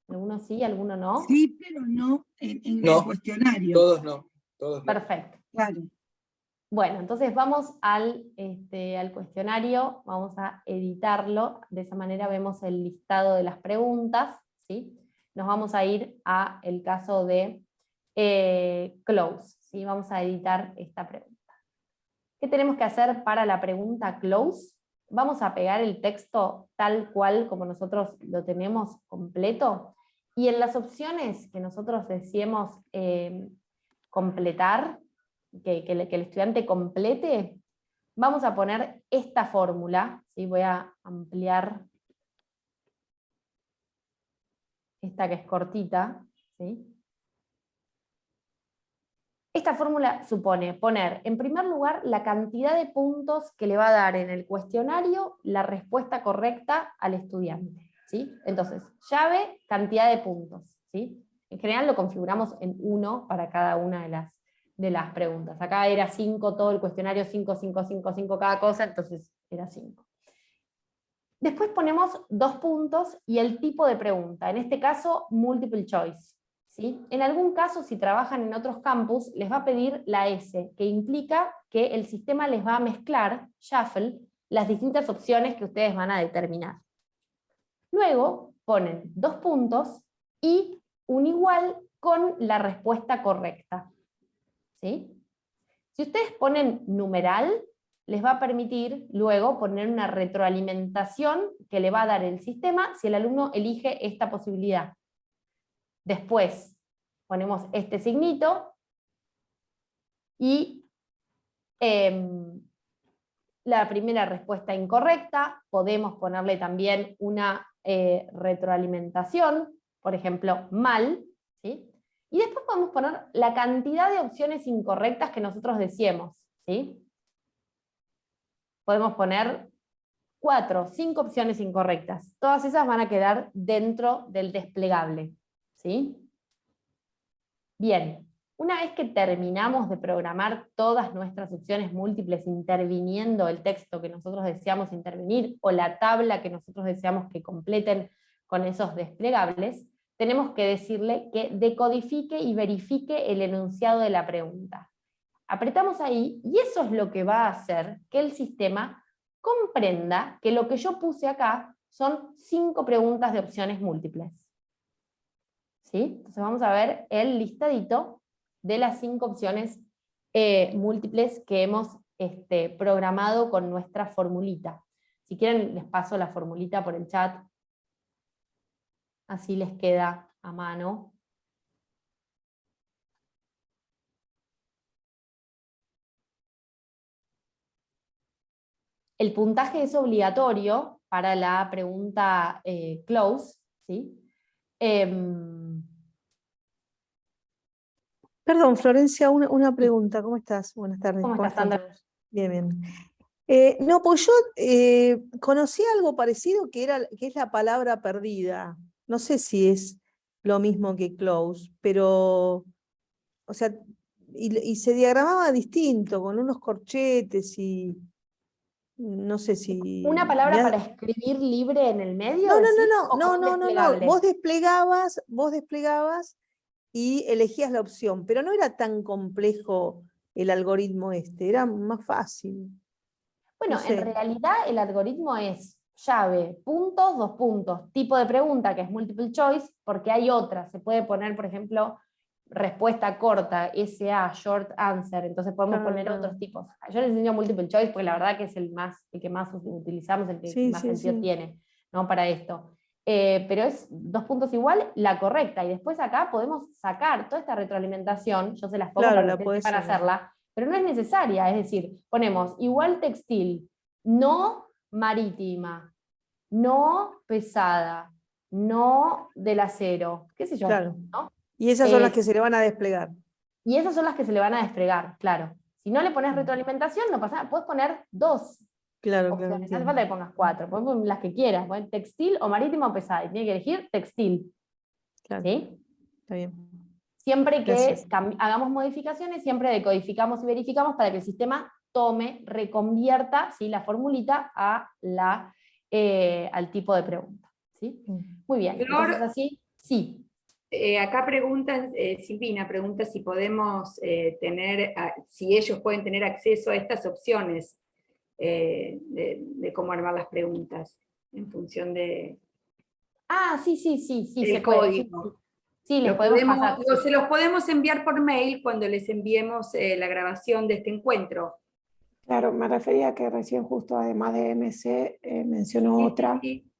¿Algunos sí, algunos no? Sí, pero no en No, el cuestionario. todos no. Perfecto. Claro. Bueno, entonces vamos al cuestionario, vamos a editarlo, de esa manera vemos el listado de las preguntas, ¿sí? Nos vamos a ir a el caso de close, ¿sí? Vamos a editar esta pregunta. ¿Qué tenemos que hacer para la pregunta close? Vamos a pegar el texto tal cual como nosotros lo tenemos completo, y en las opciones que nosotros deseemos completar, que el estudiante complete, vamos a poner esta fórmula, ¿sí? Voy a ampliar esta que es cortita, ¿sí? Esta fórmula supone poner, en primer lugar, la cantidad de puntos que le va a dar en el cuestionario la respuesta correcta al estudiante, ¿sí? Entonces, llave, cantidad de puntos, ¿sí? En general lo configuramos en 1 para cada una de las preguntas. Acá era 5 todo el cuestionario, 5, 5, 5, 5 cada cosa, entonces era 5. Después ponemos 2 puntos y el tipo de pregunta, en este caso multiple choice, ¿sí? En algún caso, si trabajan en otros campus, les va a pedir la S, que implica que el sistema les va a mezclar, shuffle, las distintas opciones que ustedes van a determinar. Luego ponen 2 puntos y un igual con la respuesta correcta, ¿sí? Si ustedes ponen numeral, les va a permitir luego poner una retroalimentación que le va a dar el sistema si el alumno elige esta posibilidad. Después ponemos este signito y la primera respuesta incorrecta, podemos ponerle también una retroalimentación, por ejemplo, mal, ¿sí? Y después podemos poner la cantidad de opciones incorrectas que nosotros deseemos, ¿sí? Podemos poner 4, 5 opciones incorrectas. Todas esas van a quedar dentro del desplegable, ¿sí? Bien, una vez que terminamos de programar todas nuestras opciones múltiples interviniendo el texto que nosotros deseamos intervenir o la tabla que nosotros deseamos que completen con esos desplegables, tenemos que decirle que decodifique y verifique el enunciado de la pregunta. Apretamos ahí y eso es lo que va a hacer que el sistema comprenda que lo que yo puse acá son 5 preguntas de opciones múltiples. ¿Sí? Entonces vamos a ver el listadito de las 5 opciones múltiples que hemos programado con nuestra formulita. Si quieren les paso la formulita por el chat, así les queda a mano. El puntaje es obligatorio para la pregunta close, ¿sí? Perdón, Florencia, una pregunta. ¿Cómo estás? Buenas tardes. ¿Cómo estás, están Sandra? todos? Bien, bien. No, pues yo conocí algo parecido que es la palabra perdida. No sé si es lo mismo que close, pero, o sea, y se diagramaba distinto, con unos corchetes y No sé si... ¿Una palabra me ha- para escribir libre en el medio? No, no, decís, no, o no, con no, un no, no, no. desplegable? Vos desplegabas y elegías la opción, pero no era tan complejo el algoritmo este, era más fácil. Bueno, No en sé, realidad el algoritmo es llave, puntos, 2 puntos, tipo de pregunta que es multiple choice, porque hay otras. Se puede poner, por ejemplo, respuesta corta, SA, short answer, entonces podemos poner ah, otros tipos. Yo les enseño multiple choice porque la verdad que es el que más utilizamos, el que sí, más sí, sentido sí, tiene, ¿no? Para esto. Pero es 2 puntos igual, la correcta, y después acá podemos sacar toda esta retroalimentación, yo se las pongo claro, para que la ustedes podés sepan sacar. hacerla, pero no es necesaria, es decir, ponemos igual textil, no marítima, no pesada, no del acero, qué sé yo, Claro. ¿no? Y esas son las que se le van a desplegar. Y esas son las que se le van a desplegar, claro. Si no le pones retroalimentación, no pasa nada, puedes poner 2 Claro, claro, opciones, no hace entiendo. falta que pongas 4, puedes poner las que quieras, poner textil o marítimo o pesada, y tiene que elegir textil, Claro, ¿sí? está bien. Siempre que Gracias. hagamos modificaciones, siempre decodificamos y verificamos para que el sistema reconvierta, ¿sí?, la formulita a al tipo de pregunta, ¿sí? Muy bien, Flor, entonces así, sí. acá preguntan, Silvina pregunta si podemos si ellos pueden tener acceso a estas opciones de cómo armar las preguntas en función Ah, sí, sí, sí, sí, se del puede, sí, sí. código. Sí, les podemos pasar. Sí. Se los podemos enviar por mail cuando les enviemos la grabación de este encuentro. Claro, me refería a que recién justo además de MC mencionó Sí, otra. sí.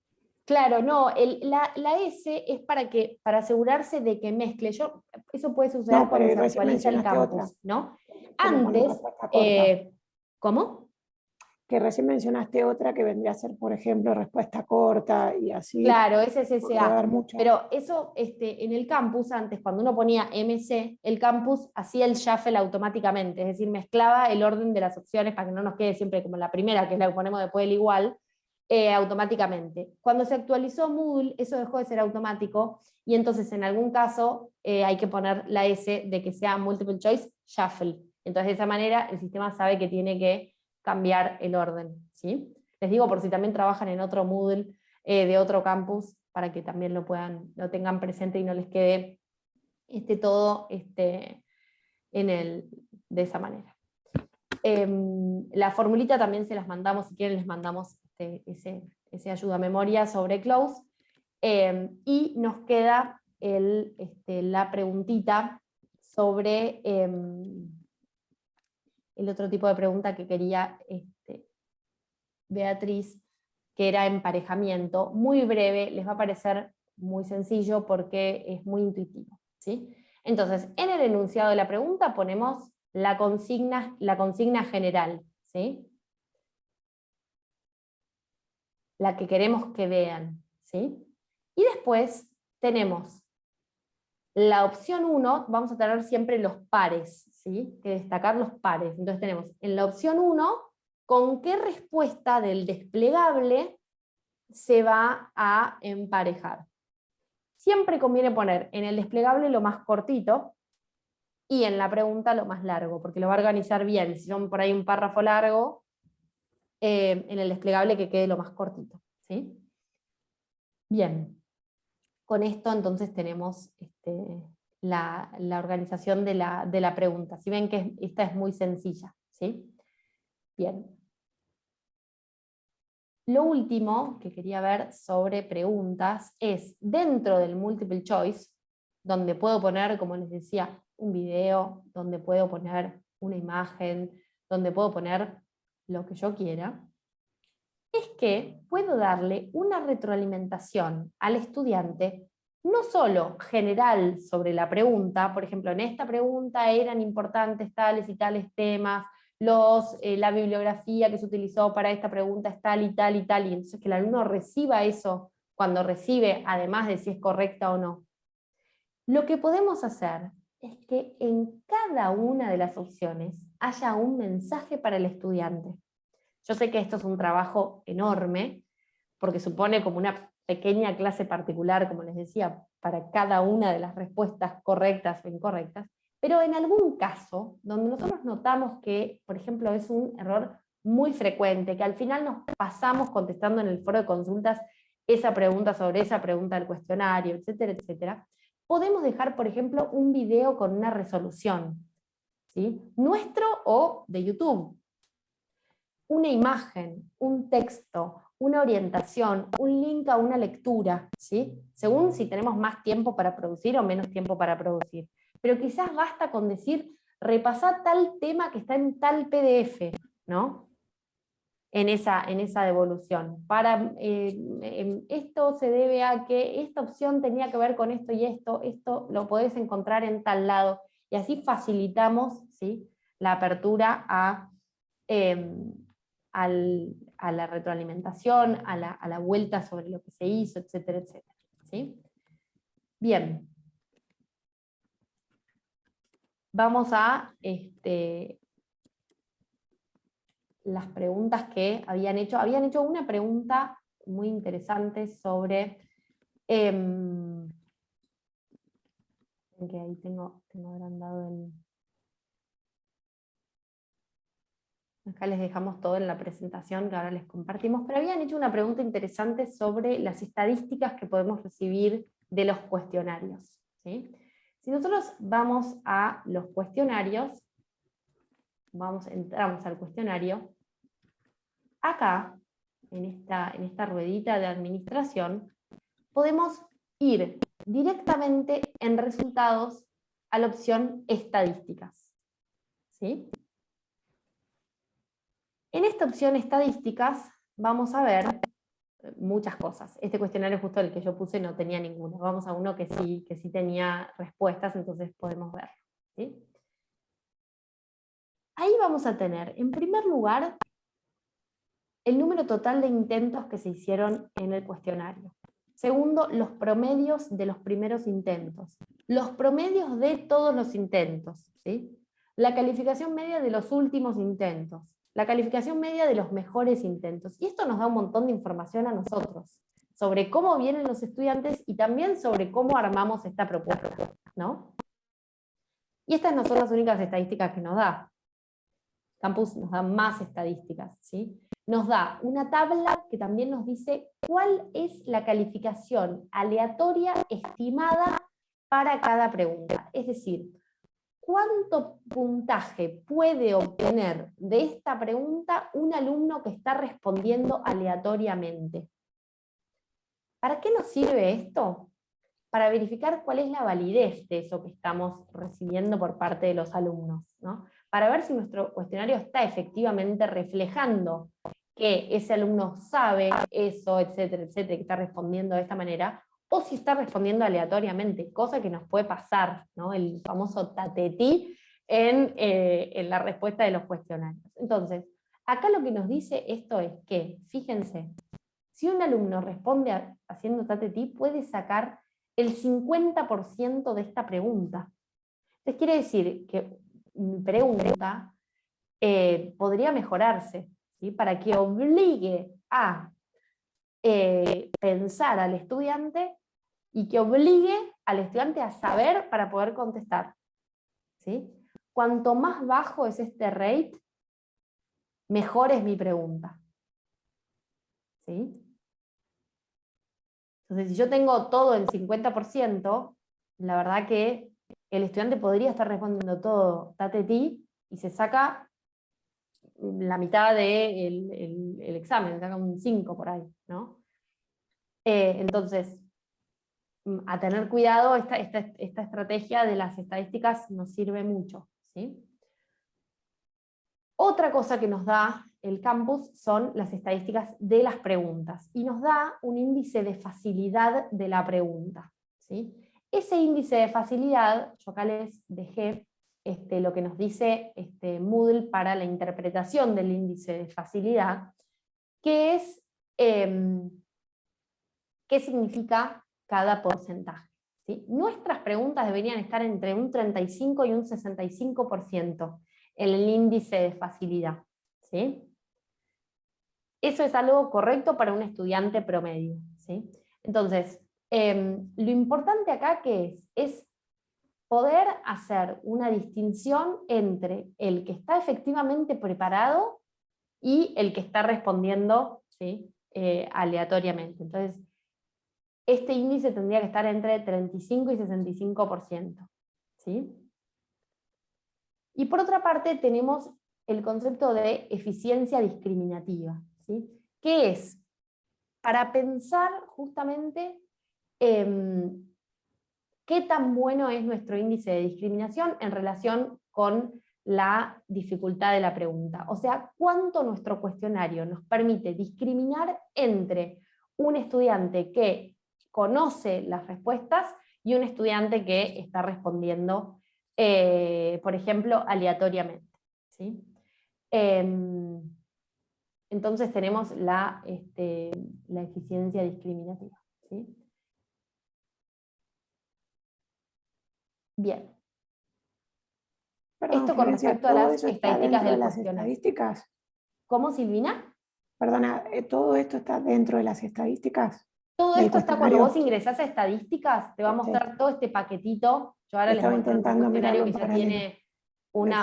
Claro, no, la S es para asegurarse de que mezcle. Eso puede suceder No, cuando pero se recién actualiza el mencionaste otra, campus, ¿no? como poner Antes, respuesta corta. ¿cómo? Que recién mencionaste otra que vendría a ser, por ejemplo, respuesta corta y así. Claro, ese es Puede SA. haber muchas. Pero eso, en el campus, antes, cuando uno ponía MC, el campus hacía el shuffle automáticamente, es decir, mezclaba el orden de las opciones para que no nos quede siempre como la primera, que es la que ponemos después del igual, automáticamente. Cuando se actualizó Moodle, eso dejó de ser automático, y entonces en algún caso hay que poner la S de que sea multiple choice shuffle. Entonces de esa manera el sistema sabe que tiene que cambiar el orden, ¿sí? Les digo por si también trabajan en otro Moodle de otro campus, para que también lo tengan presente y no les quede todo de esa manera. La formulita también se las mandamos, si quieren les mandamos ese ayuda a memoria sobre close, y nos queda la preguntita sobre el otro tipo de pregunta que quería Beatriz, que era emparejamiento, muy breve, les va a parecer muy sencillo porque es muy intuitivo, ¿sí? Entonces, en el enunciado de la pregunta ponemos la consigna general, ¿sí? La que queremos que vean, ¿sí? Y después tenemos la opción 1, vamos a tener siempre los pares, ¿sí? Que destacar los pares. Entonces tenemos en la opción 1, con qué respuesta del desplegable se va a emparejar. Siempre conviene poner en el desplegable lo más cortito y en la pregunta lo más largo, porque lo va a organizar bien. Si son por ahí un párrafo largo, en el desplegable que quede lo más cortito, ¿sí? Bien, con esto entonces tenemos la organización de la pregunta. Si ven que esta es muy sencilla, ¿sí? Bien. Lo último que quería ver sobre preguntas es, dentro del multiple choice, donde puedo poner, como les decía, un video, donde puedo poner una imagen, donde puedo poner lo que yo quiera, es que puedo darle una retroalimentación al estudiante, no solo general sobre la pregunta, por ejemplo, en esta pregunta eran importantes tales y tales temas, la bibliografía que se utilizó para esta pregunta es tal y tal y tal, y entonces que el alumno reciba eso cuando recibe, además de si es correcta o no. Lo que podemos hacer es que en cada una de las opciones haya un mensaje para el estudiante. Yo sé que esto es un trabajo enorme, porque supone como una pequeña clase particular, como les decía, para cada una de las respuestas correctas o incorrectas, pero en algún caso, donde nosotros notamos que, por ejemplo, es un error muy frecuente, que al final nos pasamos contestando en el foro de consultas esa pregunta sobre esa pregunta del cuestionario, etcétera, etcétera, podemos dejar, por ejemplo, un video con una resolución, ¿sí? Nuestro o de YouTube. Una imagen, un texto, una orientación, un link a una lectura, ¿sí? Según si tenemos más tiempo para producir o menos tiempo para producir. Pero quizás basta con decir, repasar tal tema que está en tal PDF, ¿no? En esa devolución. Esto se debe a que esta opción tenía que ver con esto y esto lo podés encontrar en tal lado, y así facilitamos, ¿sí?, la apertura a la retroalimentación, a la vuelta sobre lo que se hizo, etcétera, etcétera, ¿sí? Bien. Vamos a las preguntas que habían hecho. Habían hecho una pregunta muy interesante sobre... que ahí tengo agrandado el... Acá les dejamos todo en la presentación que ahora les compartimos, pero habían hecho una pregunta interesante sobre las estadísticas que podemos recibir de los cuestionarios, ¿sí? Si nosotros vamos a los cuestionarios, entramos al cuestionario, acá, en esta ruedita de administración, podemos ir directamente en resultados a la opción estadísticas, ¿sí? En esta opción estadísticas vamos a ver muchas cosas. Este cuestionario justo el que yo puse no tenía ninguno. Vamos a uno que sí tenía respuestas, entonces podemos verlo, ¿sí? Ahí vamos a tener, en primer lugar, el número total de intentos que se hicieron en el cuestionario. Segundo, los promedios de los primeros intentos. Los promedios de todos los intentos, ¿sí? La calificación media de los últimos intentos. La calificación media de los mejores intentos. Y esto nos da un montón de información a nosotros, sobre cómo vienen los estudiantes y también sobre cómo armamos esta propuesta, ¿no? Y estas no son las únicas estadísticas que nos da. Campus nos da más estadísticas, ¿sí? Nos da una tabla que también nos dice cuál es la calificación aleatoria estimada para cada pregunta. Es decir, ¿cuánto puntaje puede obtener de esta pregunta un alumno que está respondiendo aleatoriamente? ¿Para qué nos sirve esto? Para verificar cuál es la validez de eso que estamos recibiendo por parte de los alumnos, ¿no? Para ver si nuestro cuestionario está efectivamente reflejando que ese alumno sabe eso, etcétera, etcétera, que está respondiendo de esta manera, o si está respondiendo aleatoriamente, cosa que nos puede pasar, ¿no? El famoso tatetí en la respuesta de los cuestionarios. Entonces, acá lo que nos dice esto es que, fíjense, si un alumno responde haciendo tatetí, puede sacar el 50% de esta pregunta. Entonces quiere decir que mi pregunta podría mejorarse, ¿sí? Para que obligue a pensar al estudiante y que obligue al estudiante a saber para poder contestar, ¿sí? Cuanto más bajo es este rate, mejor es mi pregunta, ¿sí? Entonces, si yo tengo todo en 50%, la verdad que el estudiante podría estar respondiendo todo tatetí y se saca la mitad del examen, saca un 5 por ahí, ¿no? Entonces, a tener cuidado, esta estrategia de las estadísticas nos sirve mucho, ¿sí? Otra cosa que nos da el campus son las estadísticas de las preguntas, y nos da un índice de facilidad de la pregunta, ¿sí? Ese índice de facilidad, yo acá les dejé lo que nos dice Moodle para la interpretación del índice de facilidad, que es qué significa cada porcentaje, ¿sí? Nuestras preguntas deberían estar entre un 35 y un 65% en el índice de facilidad, ¿sí? Eso es algo correcto para un estudiante promedio, ¿sí? Entonces, lo importante acá que es poder hacer una distinción entre el que está efectivamente preparado y el que está respondiendo, ¿sí? Aleatoriamente. Entonces, este índice tendría que estar entre 35 y 65%. ¿Sí? Y por otra parte tenemos el concepto de eficiencia discriminativa, ¿sí? Que es para pensar justamente qué tan bueno es nuestro índice de discriminación en relación con la dificultad de la pregunta. O sea, cuánto nuestro cuestionario nos permite discriminar entre un estudiante que conoce las respuestas y un estudiante que está respondiendo, por ejemplo, aleatoriamente. ¿Sí? Entonces tenemos la eficiencia discriminativa. ¿Sí? Bien. Perdón, Esto con Florencia, respecto a ¿todo las eso está estadísticas dentro de del las cuestionario. estadísticas? ¿Cómo, Silvina? Perdona, ¿todo esto está dentro de las estadísticas Todo del esto está cuando cuestionario? vos ingresás a estadísticas, te va a mostrar todo este paquetito. Yo ahora les Estaba muestro nuestro intentando cuestionario mirarlo que en ya paralelo. tiene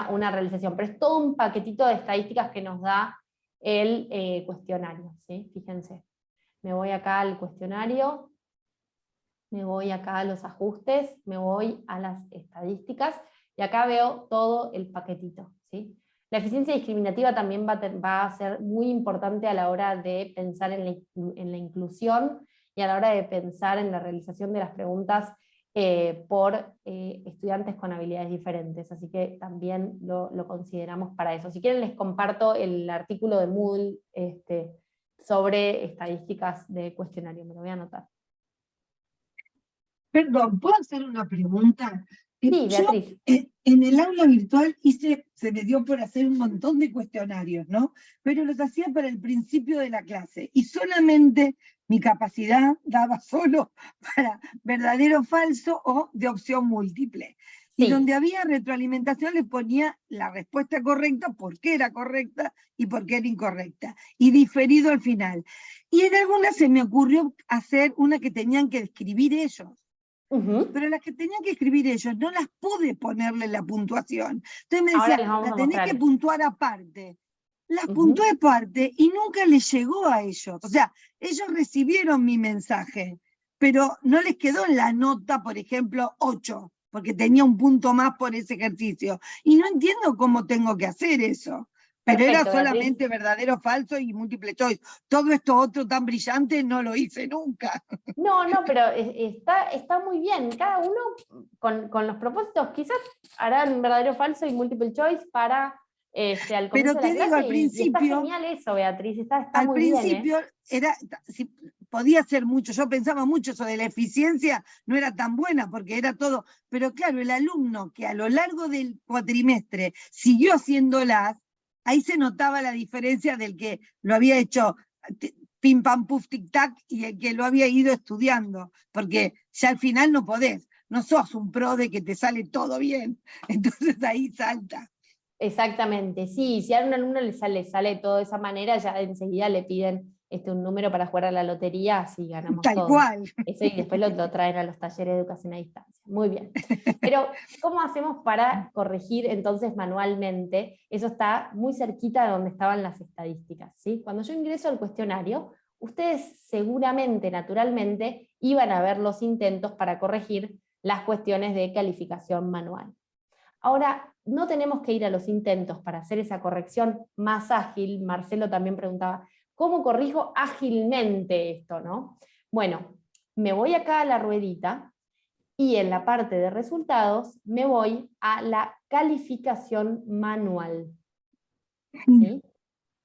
una realización, pero es todo un paquetito de estadísticas que nos da el cuestionario, ¿sí? Fíjense. Me voy acá al cuestionario, me voy acá a los ajustes, me voy a las estadísticas, y acá veo todo el paquetito, ¿sí? La eficiencia discriminativa también va a ser muy importante a la hora de pensar en la inclusión y a la hora de pensar en la realización de las preguntas por estudiantes con habilidades diferentes, así que también lo consideramos para eso. Si quieren les comparto el artículo de Moodle sobre estadísticas de cuestionario, me lo voy a anotar. Perdón, ¿puedo hacer una pregunta? Sí, Yo Beatriz. en el aula virtual se me dio por hacer un montón de cuestionarios, ¿no? Pero los hacía para el principio de la clase y solamente mi capacidad daba solo para verdadero o falso o de opción múltiple. Y Sí. donde había retroalimentación le ponía la respuesta correcta, por qué era correcta y por qué era incorrecta. Y diferido al final. Y en algunas se me ocurrió hacer una que tenían que escribir ellos. Pero las que tenían que escribir ellos no las pude ponerle la puntuación. Entonces me Ahora les decía, vamos la a tenés mostrar que eso. puntuar aparte. Las puntué aparte y nunca les llegó a ellos. O sea, ellos recibieron mi mensaje, pero no les quedó en la nota, por ejemplo, 8, porque tenía un punto más por ese ejercicio. Y no entiendo cómo tengo que hacer eso. Pero Perfecto, era Beatriz. solamente verdadero, falso y múltiple choice. Todo esto otro tan brillante no lo hice nunca. No, pero está muy bien. Cada uno con los propósitos quizás harán verdadero, falso y multiple choice para al comienzo Pero de te la digo, clase al y está principio, genial eso, Beatriz, está al muy bien. principio era, podía ser mucho, yo pensaba mucho eso de la eficiencia, no era tan buena porque era todo, pero claro, el alumno que a lo largo del cuatrimestre siguió haciéndolas, ahí se notaba la diferencia del que lo había hecho pim pam puf tic tac y el que lo había ido estudiando, porque ya al final no podés, no sos un pro de que te sale todo bien, entonces ahí salta. Exactamente, sí, si a un alumno le sale todo de esa manera, ya enseguida le piden un número para jugar a la lotería, así ganamos Tal todo. cual. Eso, y después lo traen a los talleres de educación a distancia. Muy bien. Pero, ¿cómo hacemos para corregir entonces manualmente? Eso está muy cerquita de donde estaban las estadísticas, ¿sí? Cuando yo ingreso al cuestionario, ustedes seguramente, naturalmente, iban a ver los intentos para corregir las cuestiones de calificación manual. Ahora, no tenemos que ir a los intentos para hacer esa corrección más ágil. Marcelo también preguntaba, ¿cómo corrijo ágilmente esto, no? Bueno, me voy acá a la ruedita y en la parte de resultados me voy a la calificación manual. ¿Sí?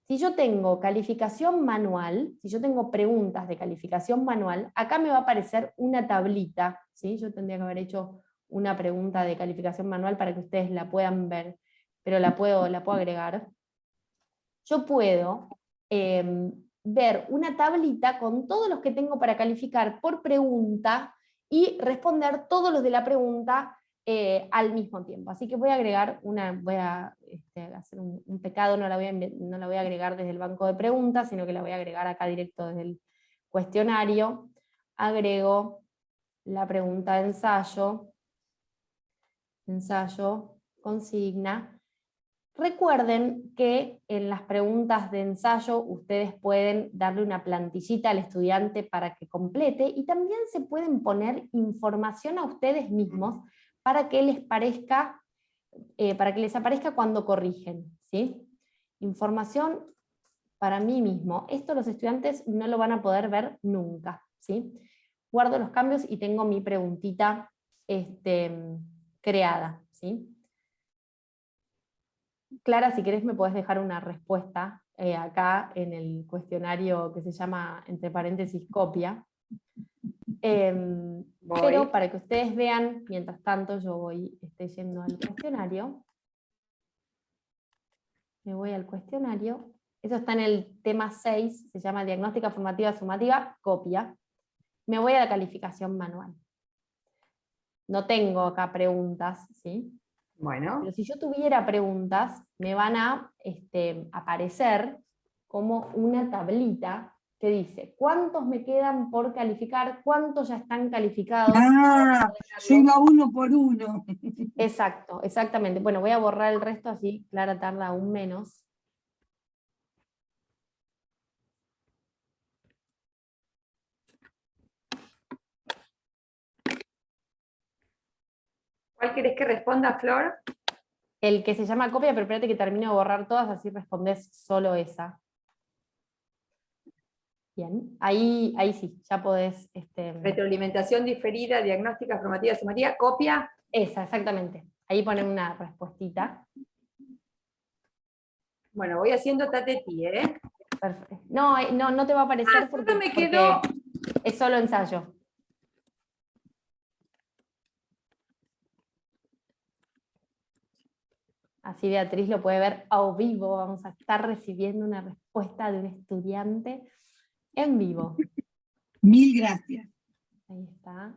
Si yo tengo calificación manual, si yo tengo preguntas de calificación manual, acá me va a aparecer una tablita, ¿sí? Yo tendría que haber hecho una pregunta de calificación manual para que ustedes la puedan ver, pero la puedo agregar. Yo puedo ver una tablita con todos los que tengo para calificar por pregunta y responder todos los de la pregunta al mismo tiempo. Así que voy a agregar voy a hacer un pecado, no la voy a agregar desde el banco de preguntas, sino que la voy a agregar acá directo desde el cuestionario. Agrego la pregunta de ensayo, consigna, Recuerden que en las preguntas de ensayo ustedes pueden darle una plantillita al estudiante para que complete, y también se pueden poner información a ustedes mismos para que les aparezca cuando corrigen, ¿sí? Información para mí mismo. Esto los estudiantes no lo van a poder ver nunca, ¿sí? Guardo los cambios y tengo mi preguntita creada, ¿sí? Clara, si querés me podés dejar una respuesta acá en el cuestionario que se llama, entre paréntesis, copia. Pero para que ustedes vean, mientras tanto yo voy yendo al cuestionario. Me voy al cuestionario. Eso está en el tema 6, se llama diagnóstica formativa sumativa, copia. Me voy a la calificación manual. No tengo acá preguntas, ¿sí? Bueno. Pero si yo tuviera preguntas, me van a aparecer como una tablita que dice cuántos me quedan por calificar, cuántos ya están calificados. Ah, yo iba uno por uno. Exacto, exactamente. Bueno, voy a borrar el resto, así Clara tarda aún menos. ¿Cuál querés que responda, Flor? El que se llama copia, pero espérate que termino de borrar todas, así respondés solo esa. Bien, ahí sí, ya podés... Retroalimentación diferida, diagnóstica formativa sumativa, copia. Esa, exactamente. Ahí ponen una respuestita. Bueno, voy haciendo tatetí, ¿eh? Perfecto. No te va a aparecer porque, me quedó. porque es solo ensayo. Así Beatriz lo puede ver a vivo. Vamos a estar recibiendo una respuesta de un estudiante en vivo. Mil gracias. Ahí está.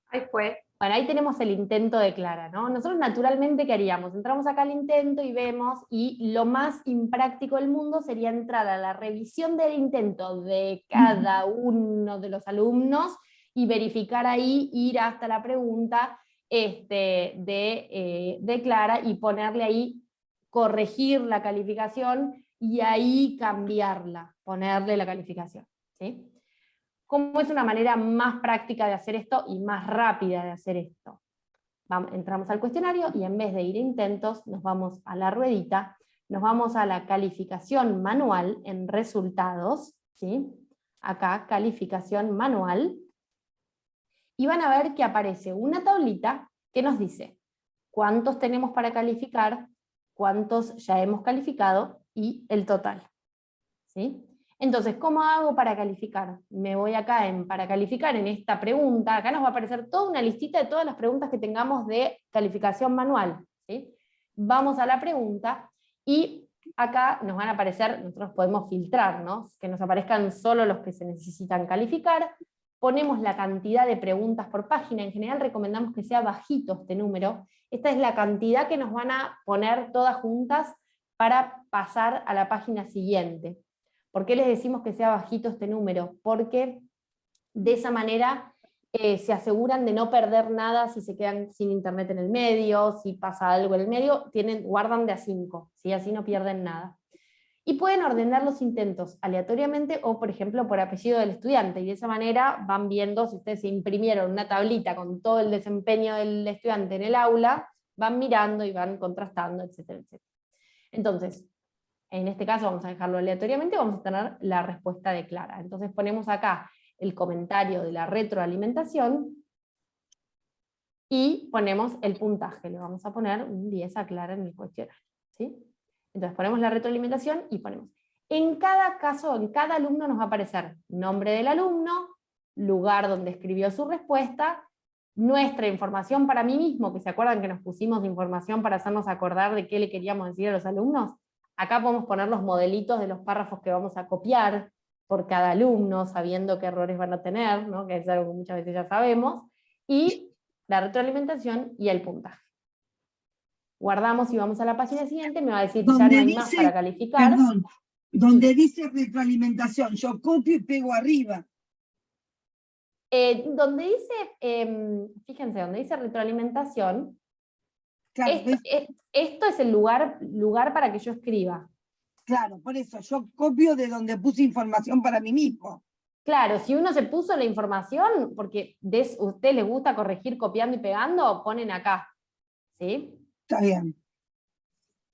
Ahí fue. Bueno, ahí tenemos el intento de Clara, ¿no? Nosotros naturalmente, ¿qué haríamos? Entramos acá al intento y vemos, y lo más impráctico del mundo sería entrar a la revisión del intento de cada uno de los alumnos y verificar ahí, ir hasta la pregunta de Clara y ponerle ahí, corregir la calificación y ahí cambiarla, ponerle la calificación, ¿sí? ¿Cómo es una manera más práctica de hacer esto y más rápida de hacer esto? Entramos al cuestionario y en vez de ir a intentos, nos vamos a la ruedita, nos vamos a la calificación manual en resultados, ¿sí? Acá, calificación manual, y van a ver que aparece una tablita que nos dice cuántos tenemos para calificar, cuántos ya hemos calificado y el total, ¿sí? Entonces, ¿cómo hago para calificar? Me voy acá para calificar en esta pregunta, acá nos va a aparecer toda una listita de todas las preguntas que tengamos de calificación manual, ¿sí? Vamos a la pregunta y acá nos van a aparecer, nosotros podemos filtrar, ¿no? Que nos aparezcan solo los que se necesitan calificar, ponemos la cantidad de preguntas por página, en general recomendamos que sea bajito este número, esta es la cantidad que nos van a poner todas juntas para pasar a la página siguiente. ¿Por qué les decimos que sea bajito este número? Porque de esa manera se aseguran de no perder nada si se quedan sin internet en el medio, si pasa algo en el medio, guardan de a 5, ¿sí? Así no pierden nada. Y pueden ordenar los intentos aleatoriamente o, por ejemplo, por apellido del estudiante, y de esa manera van viendo, si ustedes se imprimieron una tablita con todo el desempeño del estudiante en el aula, van mirando y van contrastando, etcétera, etcétera. Entonces, en este caso vamos a dejarlo aleatoriamente, vamos a tener la respuesta de Clara. Entonces ponemos acá el comentario de la retroalimentación y ponemos el puntaje. Le vamos a poner un 10 a Clara en el cuestionario, ¿sí? Entonces ponemos la retroalimentación y ponemos. En cada caso, en cada alumno nos va a aparecer nombre del alumno, lugar donde escribió su respuesta, nuestra información para mí mismo, que se acuerdan que nos pusimos información para hacernos acordar de qué le queríamos decir a los alumnos. Acá podemos poner los modelitos de los párrafos que vamos a copiar por cada alumno, sabiendo qué errores van a tener, ¿no? Que es algo que muchas veces ya sabemos, y la retroalimentación y el puntaje. Guardamos y vamos a la página siguiente, me va a decir ya no hay más para calificar. Perdón, donde dice retroalimentación, yo copio y pego arriba. Donde dice, fíjense, donde dice retroalimentación, Claro, Esto es el lugar para que yo escriba. claro, por eso yo copio de donde puse información para mí mismo. Claro, si uno se puso la información, porque a usted les gusta corregir copiando y pegando, ponen acá. ¿Sí? Está bien.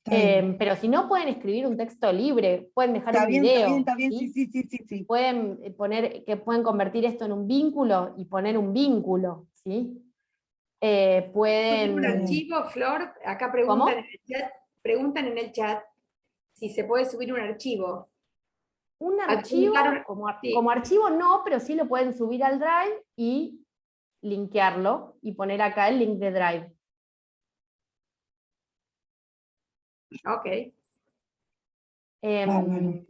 Está bien. Pero si no, pueden escribir un texto libre, pueden dejar Está un bien, video. está bien, ¿sí? sí. Pueden pueden convertir esto en un vínculo y poner un vínculo. ¿Sí? ¿Un Pueden... archivo, Flor? Acá ¿Cómo? preguntan en el chat si se puede subir un archivo. Un archivo, Sí. como archivo no, pero sí lo pueden subir al Drive y linkearlo y poner acá el link de Drive. Ok. Bárbaro.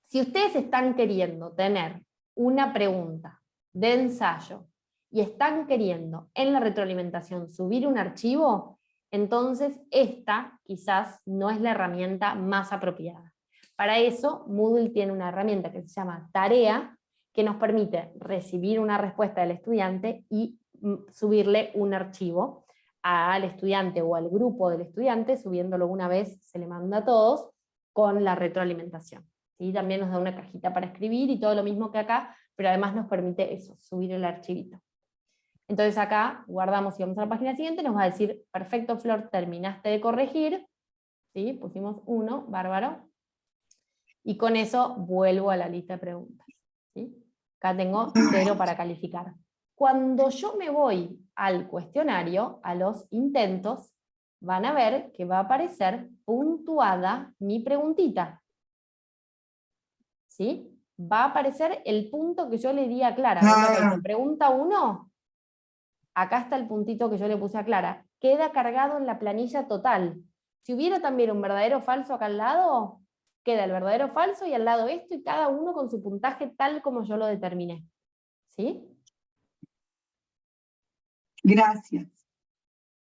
Si ustedes están queriendo tener una pregunta de ensayo y están queriendo en la retroalimentación subir un archivo, entonces esta quizás no es la herramienta más apropiada. Para eso, Moodle tiene una herramienta que se llama Tarea, que nos permite recibir una respuesta del estudiante y subirle un archivo al estudiante o al grupo del estudiante, subiéndolo una vez, se le manda a todos, con la retroalimentación. ¿Sí? También nos da una cajita para escribir y todo lo mismo que acá, pero además nos permite eso, subir el archivito. Entonces acá guardamos y vamos a la página siguiente, nos va a decir, perfecto Flor, terminaste de corregir, ¿sí? Pusimos 1, bárbaro, y con eso vuelvo a la lista de preguntas. ¿Sí? Acá tengo 0 para calificar. Cuando yo me voy al cuestionario, a los intentos, van a ver que va a aparecer puntuada mi preguntita. ¿Sí? Va a aparecer el punto que yo le di a Clara. ¿Ven? Pregunta 1, acá está el puntito que yo le puse a Clara. Queda cargado en la planilla total. Si hubiera también un verdadero o falso acá al lado, queda el verdadero o falso y al lado esto, y cada uno con su puntaje tal como yo lo determiné. ¿Sí? Gracias.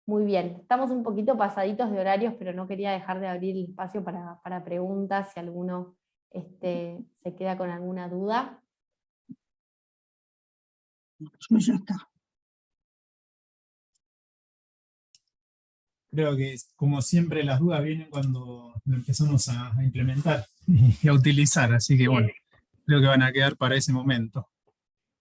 Muy bien, estamos un poquito pasaditos de horarios, pero no quería dejar de abrir el espacio para preguntas, si alguno se queda con alguna duda. Ya está. Creo que, como siempre, las dudas vienen cuando lo empezamos a implementar y a utilizar, así que bueno, creo que van a quedar para ese momento.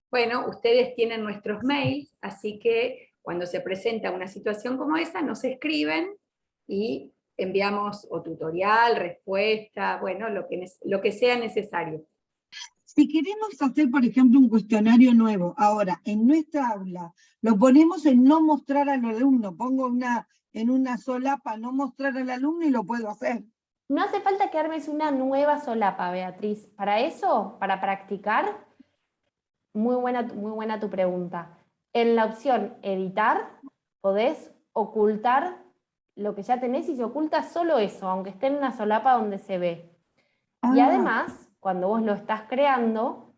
Bueno, ustedes tienen nuestros mails, así que cuando se presenta una situación como esa, nos escriben y enviamos o tutorial, respuesta, bueno, lo que sea necesario. Si queremos hacer, por ejemplo, un cuestionario nuevo, ahora, en nuestra aula, lo ponemos en no mostrar al alumno, pongo en una solapa, no mostrar al alumno y lo puedo hacer. No hace falta que armes una nueva solapa, Beatriz. Para eso, para practicar, muy buena tu pregunta. En la opción editar, podés ocultar lo que ya tenés y se oculta solo eso, aunque esté en una solapa donde se ve. Y además, cuando vos lo estás creando,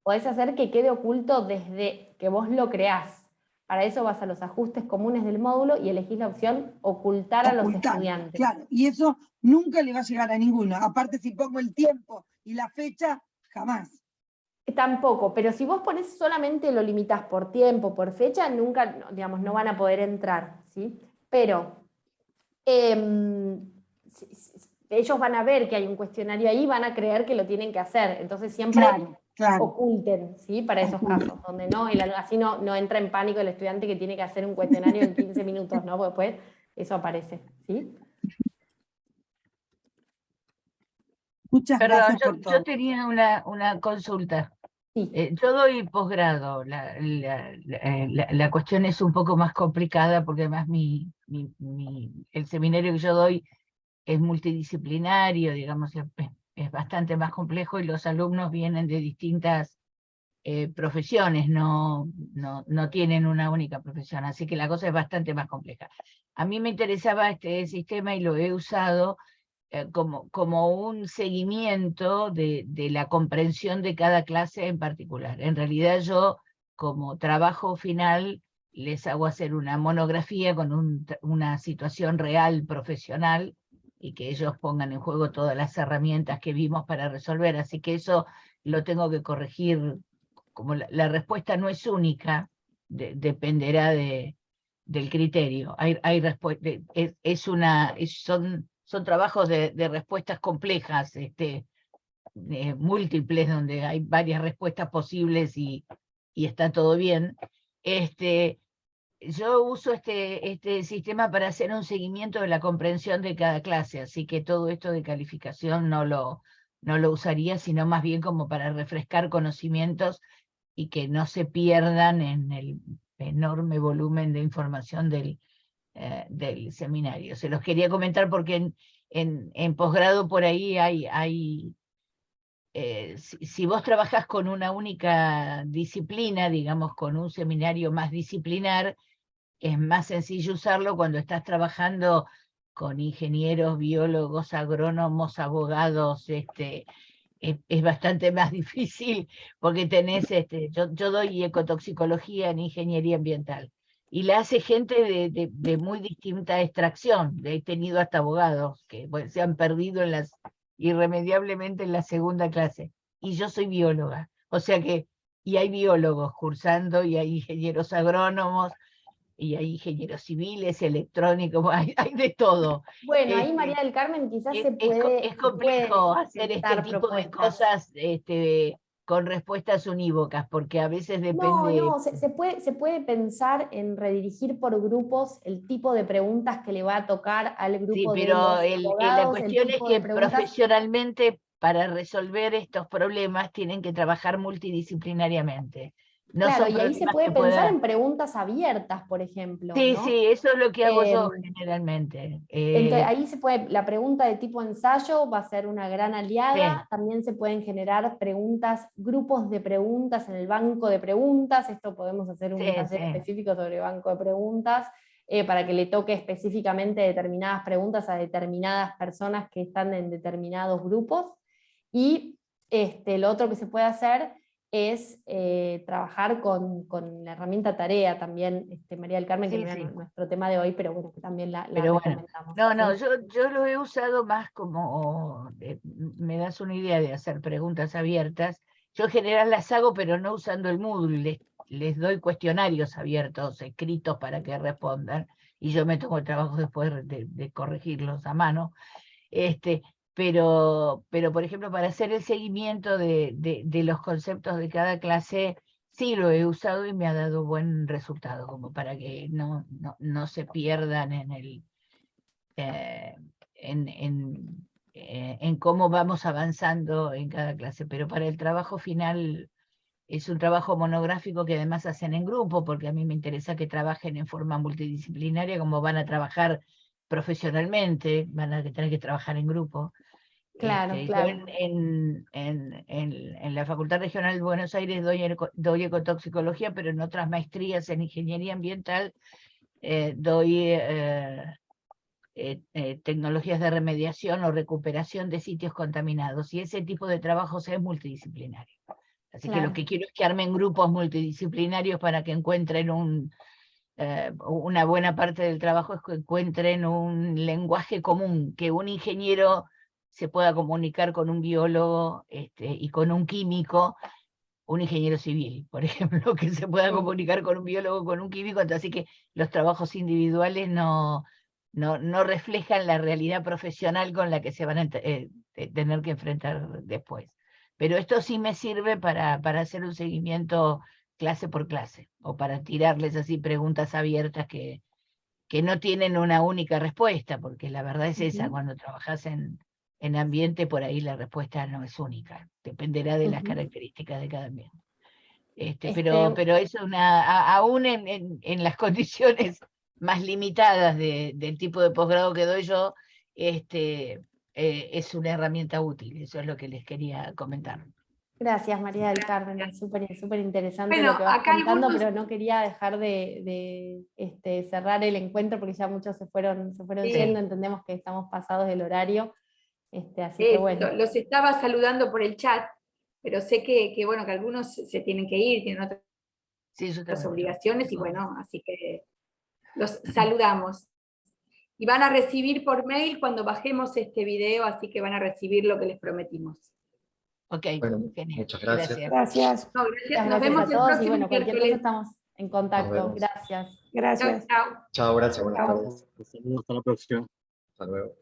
podés hacer que quede oculto desde que vos lo creás. Para eso vas a los ajustes comunes del módulo y elegís la opción ocultar a los estudiantes. Claro, y eso nunca le va a llegar a ninguno. Aparte, si pongo el tiempo y la fecha, jamás. Tampoco, pero si vos ponés solamente lo limitas por tiempo, por fecha, nunca, digamos, no van a poder entrar, ¿sí? Pero ellos van a ver que hay un cuestionario ahí, van a creer que lo tienen que hacer, entonces siempre oculten, ¿sí? Para esos casos, donde no, así no entra en pánico el estudiante que tiene que hacer un cuestionario en 15 minutos, ¿no? Porque después eso aparece, ¿sí? Muchas gracias por todo. Yo tenía una consulta. Sí. Yo doy posgrado, la cuestión es un poco más complicada porque además el seminario que yo doy es multidisciplinario, digamos, es bastante más complejo y los alumnos vienen de distintas profesiones, no tienen una única profesión, así que la cosa es bastante más compleja. A mí me interesaba este sistema y lo he usado como un seguimiento de la comprensión de cada clase en particular. En realidad yo, como trabajo final, les hago hacer una monografía con una situación real profesional y que ellos pongan en juego todas las herramientas que vimos para resolver, así que eso lo tengo que corregir, como la respuesta no es única, dependerá de del criterio. Son trabajos de respuestas complejas, múltiples, donde hay varias respuestas posibles y está todo bien. Yo uso este sistema para hacer un seguimiento de la comprensión de cada clase, así que todo esto de calificación no lo usaría, sino más bien como para refrescar conocimientos y que no se pierdan en el enorme volumen de información del seminario. Se los quería comentar porque en posgrado por ahí hay si vos trabajás con una única disciplina, digamos con un seminario más disciplinar, es más sencillo usarlo cuando estás trabajando con ingenieros, biólogos, agrónomos, abogados, es bastante más difícil porque tenés, yo doy ecotoxicología en ingeniería ambiental y la hace gente de muy distinta extracción. He tenido hasta abogados que se han perdido irremediablemente en la segunda clase, y yo soy bióloga, o sea que, y hay biólogos cursando, y hay ingenieros agrónomos, y hay ingenieros civiles, electrónicos, hay de todo. Bueno, ahí María del Carmen quizás Es se complejo puede hacer este pensar tipo de propuestas. cosas con respuestas unívocas, porque a veces depende... No, se puede pensar en redirigir por grupos el tipo de preguntas que le va a tocar al Sí, grupo de pero los la abogados, el cuestión es tipo de que preguntas. profesionalmente, para resolver estos problemas, tienen que trabajar multidisciplinariamente. No Claro, son y ahí se problemas puede que pensar en pueda... preguntas abiertas, por ejemplo, Sí, ¿no? sí, eso es lo que hago yo Em, generalmente. Entonces, ahí la pregunta de tipo ensayo va a ser una gran aliada. Sí. También se pueden generar preguntas, grupos de preguntas en el banco de preguntas. Esto podemos hacer un Sí, taller sí. específico sobre banco de preguntas, para que le toque específicamente determinadas preguntas a determinadas personas que están en determinados grupos. Y lo otro que se puede hacer es trabajar con la herramienta tarea también, María del Carmen, que Sí, no era sí. nuestro tema de hoy, pero bueno, que también la Pero bueno, recomendamos. no, ¿Sí? yo lo he usado más como, me das una idea de hacer preguntas abiertas. Yo en general las hago, pero no usando el Moodle, les doy cuestionarios abiertos, escritos para que respondan, y yo me tomo el trabajo después de corregirlos a mano. Pero por ejemplo, para hacer el seguimiento de los conceptos de cada clase, sí lo he usado y me ha dado buen resultado, como para que no se pierdan eh, en cómo vamos avanzando en cada clase. Pero para el trabajo final es un trabajo monográfico que además hacen en grupo, porque a mí me interesa que trabajen en forma multidisciplinaria, como van a trabajar profesionalmente, van a tener que trabajar en grupo. Claro, Yo claro. en la Facultad Regional de Buenos Aires doy ecotoxicología, pero en otras maestrías en ingeniería ambiental doy tecnologías de remediación o recuperación de sitios contaminados, y ese tipo de trabajos es multidisciplinario. Así que lo Claro. que quiero es que armen grupos multidisciplinarios para que encuentren una buena parte del trabajo, es que encuentren un lenguaje común, que un ingeniero se pueda comunicar con un biólogo y con un químico, un ingeniero civil, por ejemplo, que se pueda comunicar con un biólogo, con un químico. Así que los trabajos individuales no reflejan la realidad profesional con la que se van a tener que enfrentar después. Pero esto sí me sirve para hacer un seguimiento clase por clase, o para tirarles así preguntas abiertas que no tienen una única respuesta, porque la verdad es esa, Ujú, cuando trabajas en ambiente, por ahí la respuesta no es única, dependerá de las ujú. características de cada ambiente. Este, Pero es aún en las condiciones más limitadas del tipo de posgrado que doy yo, es una herramienta útil. Eso es lo que les quería comentar. Gracias, María del Carmen. Es súper interesante lo Bueno, que vas acá contando, algunos, pero no quería dejar de cerrar el encuentro porque ya muchos se fueron yendo. Sí. Entendemos que estamos pasados del horario. Así que bueno. los estaba saludando por el chat, pero sé bueno, que algunos se tienen que ir, tienen otras Sí, yo también. obligaciones, y bueno, así que los saludamos. Y van a recibir por mail cuando bajemos este video, así que van a recibir lo que les prometimos. Ok, Bueno, genial. muchas gracias. Gracias. No, Muchas gracias. Nos gracias vemos a el todos y próximo bueno, cualquier cosa miércoles. estamos en Nos contacto. vemos. Gracias. Gracias. Chau. Chao, gracias, buenas Chao. tardes. Hasta la próxima. Hasta luego.